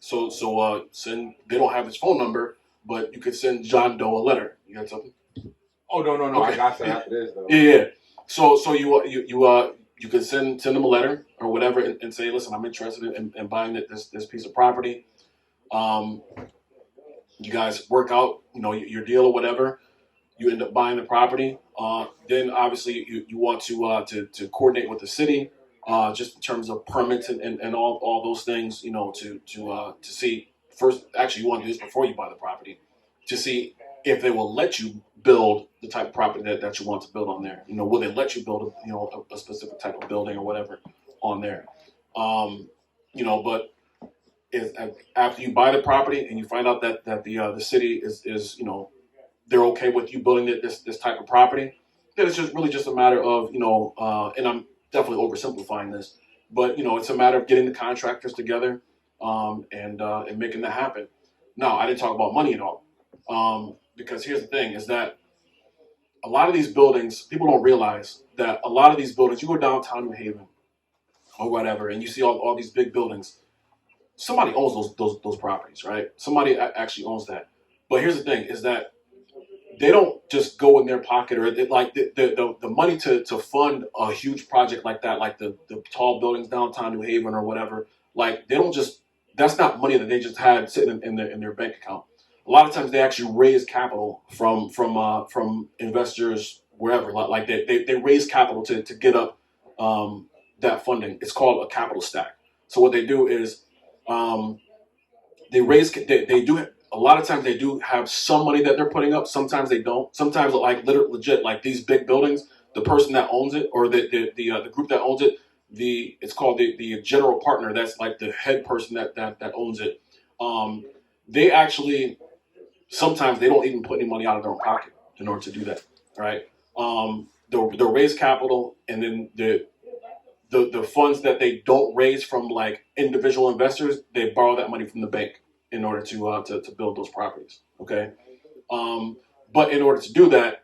[SPEAKER 3] so send. They don't have his phone number, but you could send John Doe a letter. You got something?
[SPEAKER 2] Oh no,
[SPEAKER 3] Okay.
[SPEAKER 2] I got that after this though.
[SPEAKER 3] Yeah. So you could send them a letter or whatever and say, listen, I'm interested in buying this piece of property. You guys work out, your deal or whatever. You end up buying the property. Then obviously you want to coordinate with the city, just in terms of permits and all those things, to see first. Actually, you want to do this before you buy the property, to see if they will let you build the type of property that you want to build on there. Will they let you build a specific type of building or whatever on there? But after you buy the property and you find out that the city is they're okay with you building this type of property, then it's just really just a matter of and I'm definitely oversimplifying this, but it's a matter of getting the contractors together and making that happen. Now, I didn't talk about money at all, because here's the thing: is that a lot of these buildings, people don't realize that a lot of these buildings, you go downtown New Haven or whatever, and you see all these big buildings. Somebody owns those properties, right? Somebody actually owns that. But here's the thing: is that they don't just go in their pocket, or the money to fund a huge project like that, like the tall buildings downtown New Haven or whatever. Like they don't just, that's not money that they just had sitting in their bank account. A lot of times they actually raise capital from investors wherever. Like they raise capital to get up that funding. It's called a capital stack. So what they do is they do a lot of times they do have some money that they're putting up. Sometimes they don't. Sometimes, like legit, like these big buildings, the person that owns it or the group that owns it, it's called the general partner. That's like the head person that owns it. They actually sometimes they don't even put any money out of their own pocket in order to do that. Right? They'll raise capital, and then the funds that they don't raise from like individual investors, they borrow that money from the bank in order to build those properties. Okay, but in order to do that,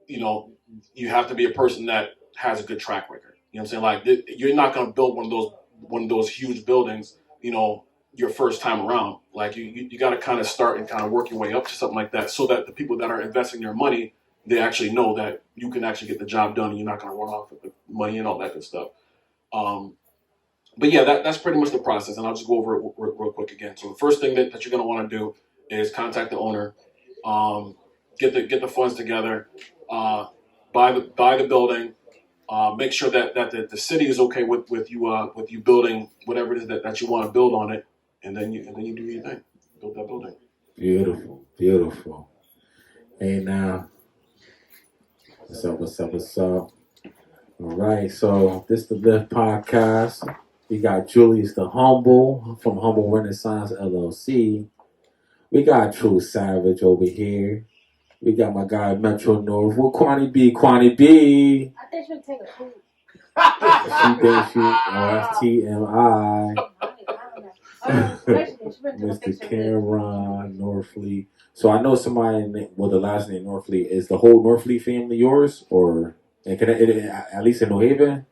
[SPEAKER 3] you have to be a person that has a good track record. You know what I'm saying? Like you're not going to build one of those huge buildings, your first time around. Like you got to kind of start and kind of work your way up to something like that, so that the people that are investing their money, they actually know that you can actually get the job done and you're not going to run off with the money and all that good stuff. But yeah, that's pretty much the process, and I'll just go over it real quick again. So the first thing that you're going to want to do is contact the owner, get the funds together, buy the building, make sure that the city is okay with you building whatever it is that you want to build on it, and then you do your thing, build that building.
[SPEAKER 2] Beautiful. Hey now, what's up? All right, so this is the Lift Podcast. We got Julius the Humble from Humble Renaissance L.L.C. We got True Savage over here. We got my guy Metro North. What Kwani B?
[SPEAKER 1] I think she'll take a poop.
[SPEAKER 2] She thinks that's TMI. Mr. Cameron Norfleet. So I know somebody with the last name Norfleet. Is the whole Norfleet family yours, or can at least in New Haven?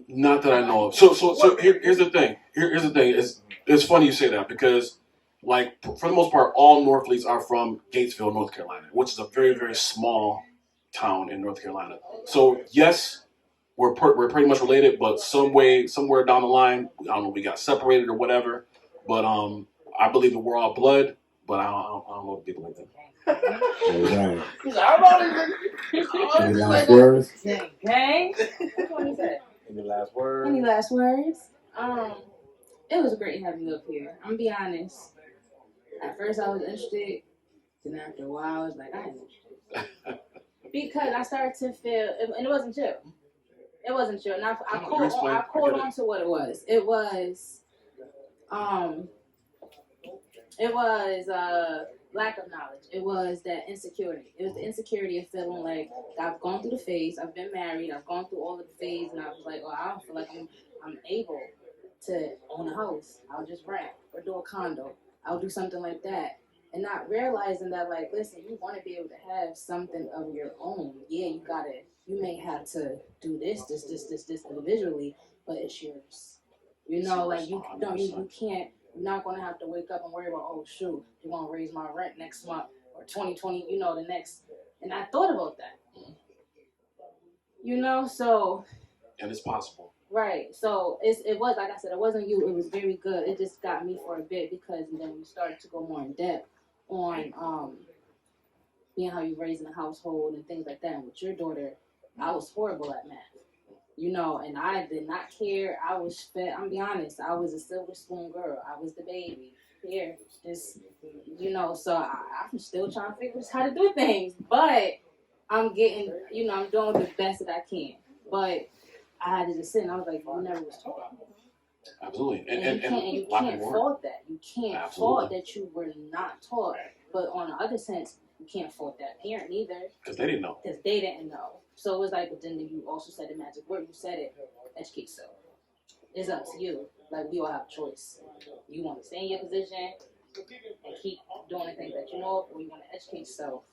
[SPEAKER 3] Not that I know of. So here's the thing. Here's the thing. It's funny you say that, because like for the most part, all Norfleets are from Gatesville, North Carolina, which is a very, very small town in North Carolina. So yes, we're pretty much related, but somewhere down the line, I don't know, we got separated or whatever. But I believe that we're all blood, but I don't know people like that.
[SPEAKER 2] All right. Any last words?
[SPEAKER 1] Gang. Which one is that?
[SPEAKER 2] Any last words?
[SPEAKER 1] Any last words? It was great having you up here. I'm gonna be honest. At first I was interested, then after a while I was like, I ain't interested. Because I started to feel, and it wasn't chill. It wasn't chill. And I caught on to what it was. It was lack of knowledge. It was that insecurity. It was the insecurity of feeling like I've gone through the phase. I've been married. I've gone through all of the phase, and I was like, I don't feel like I'm able to own a house. I'll just rent or do a condo. I'll do something like that. And not realizing that, like, listen, you want to be able to have something of your own. Yeah, you may have to do this individually, but it's yours. You know, like, you can't, you're not going to have to wake up and worry about, oh, shoot, you're going to raise my rent next month or 2020, you know, the next. And I thought about that. You know, so.
[SPEAKER 3] And it's possible.
[SPEAKER 1] Right. So it was, like I said, it wasn't you. It was very good. It just got me for a bit because then we started to go more in depth on being how you raising a household and things like that. And with your daughter, I was horrible at math. You know, and I did not care. I was fed. I'm be honest. I was a silver spoon girl. I was the baby. Here, this, you know. So I'm still trying to figure out how to do things, but I'm getting, you know, I'm doing the best that I can. But I had to just sit and I was like, you never was taught.
[SPEAKER 3] Absolutely.
[SPEAKER 1] And you can't fault that. You can't fault that you were not taught. But on the other sense, you can't fault that parent either.
[SPEAKER 3] Because they didn't know.
[SPEAKER 1] Because they didn't know. So it was like, but then you also said the magic word. You said it. Educate yourself. It's up to you. Like, we all have a choice. You want to stay in your position and keep doing the things that you know, or you want to educate yourself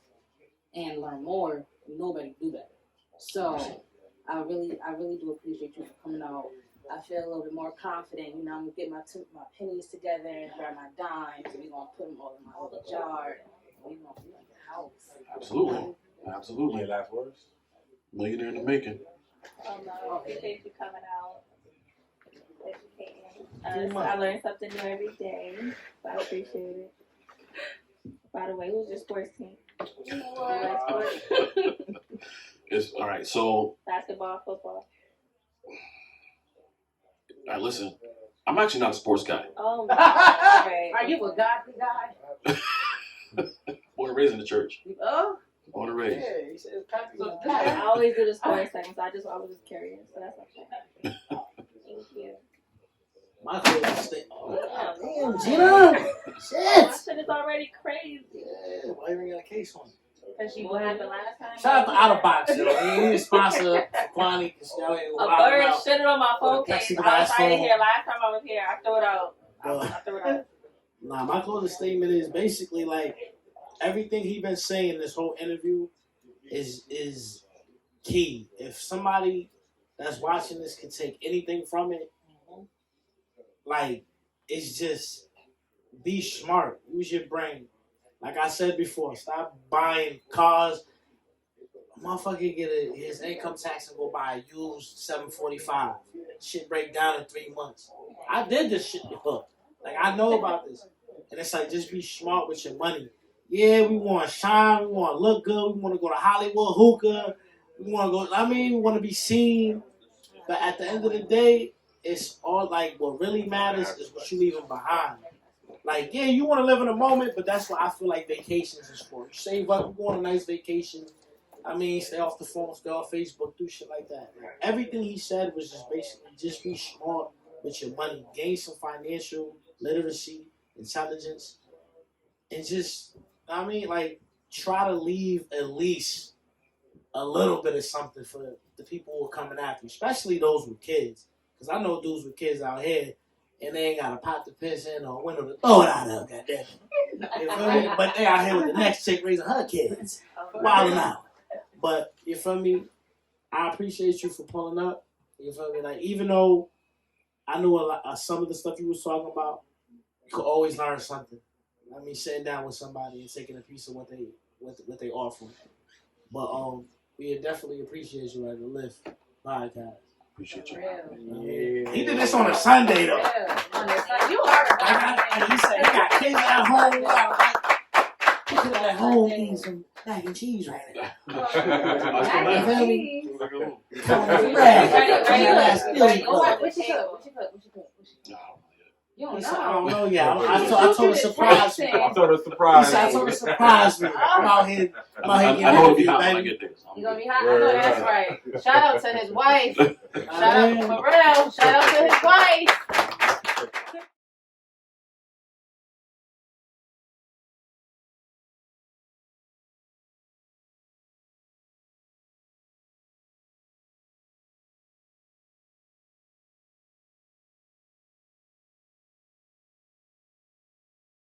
[SPEAKER 1] and learn more. Nobody do that. So I really do appreciate you for coming out. I feel a little bit more confident. You know, I'm going to get my pennies together and grab my dimes. We're going to put them all in my little jar. We're going to be in the house.
[SPEAKER 3] Absolutely. Absolutely.
[SPEAKER 2] Any last words?
[SPEAKER 3] Millionaire in the making.
[SPEAKER 6] No, appreciate you coming out, educating us. I learn something new every day, so I appreciate it. By the way, who's your sports team? You like sports?
[SPEAKER 3] It's all right. So
[SPEAKER 6] basketball, football.
[SPEAKER 3] All right, listen. I'm actually not a sports guy.
[SPEAKER 6] Oh no! Right.
[SPEAKER 1] Are you a godly guy?
[SPEAKER 3] Born and raised in the church.
[SPEAKER 1] Oh.
[SPEAKER 3] Born and raised.
[SPEAKER 5] Yeah, he said practical.
[SPEAKER 6] I always do the sports segment, so I was just curious. So that's okay. Thank you.
[SPEAKER 5] My favorite state.
[SPEAKER 6] Oh,
[SPEAKER 5] damn, Gina! Shit!
[SPEAKER 6] My shit is already crazy.
[SPEAKER 5] Yeah, why you got a case on?
[SPEAKER 6] Because what happened last time?
[SPEAKER 5] Shout out to Out of Box, yo. We need a sponsor for Kwani.
[SPEAKER 6] A bird shitted on my phone case. I was right here. Last time I was here, I threw it out. I threw it out.
[SPEAKER 5] Nah, my closing statement is basically like everything he been saying this whole interview is key. If somebody that's watching this can take anything from it, like, it's just be smart. Use your brain. Like I said before, stop buying cars. Motherfucker get his income tax and go buy a used 745. Shit break down in 3 months. I did this shit before. Like, I know about this. And it's like, just be smart with your money. Yeah, we want to shine. We want to look good. We want to go to Hollywood hookah. We want to go, we want to be seen. But at the end of the day, it's all like, what really matters is what you leaving behind. Like, yeah, you want to live in a moment, but that's what I feel like vacations is for. You save up, go on a nice vacation. Stay off the phone, stay off Facebook, do shit like that. Like, everything he said was just basically just be smart with your money. Gain some financial literacy, intelligence, and just, try to leave at least a little bit of something for the people who are coming after you, especially those with kids. Because I know dudes with kids out here, and they ain't got a pot to piss in or a window to throw it out of, goddamn. You feel me? But they out here with the next chick raising her kids. Wilding out. But, you feel me? I appreciate you for pulling up. You feel me? Like, even though I knew a lot, some of the stuff you was talking about, you could always learn something. Sitting down with somebody and taking a piece of what they offer. But we definitely appreciate you at the Lift podcast.
[SPEAKER 3] Appreciate you.
[SPEAKER 5] Yeah. He did this on a Sunday though.
[SPEAKER 1] Yeah. You are.
[SPEAKER 5] He said he got kids at home. He could at home eating some mac and cheese right now.
[SPEAKER 1] Mac and cheese.
[SPEAKER 6] What you cook?
[SPEAKER 1] You don't
[SPEAKER 5] I
[SPEAKER 1] know.
[SPEAKER 5] don't know yet. I told her surprise me.
[SPEAKER 2] I told her surprise.
[SPEAKER 5] I told her surprise me. I'm out here getting
[SPEAKER 3] I know
[SPEAKER 5] baby.
[SPEAKER 3] when I get there.
[SPEAKER 1] You gonna be hot? I know that's right. Shout out to his wife. Shout out for real. Shout out to his wife.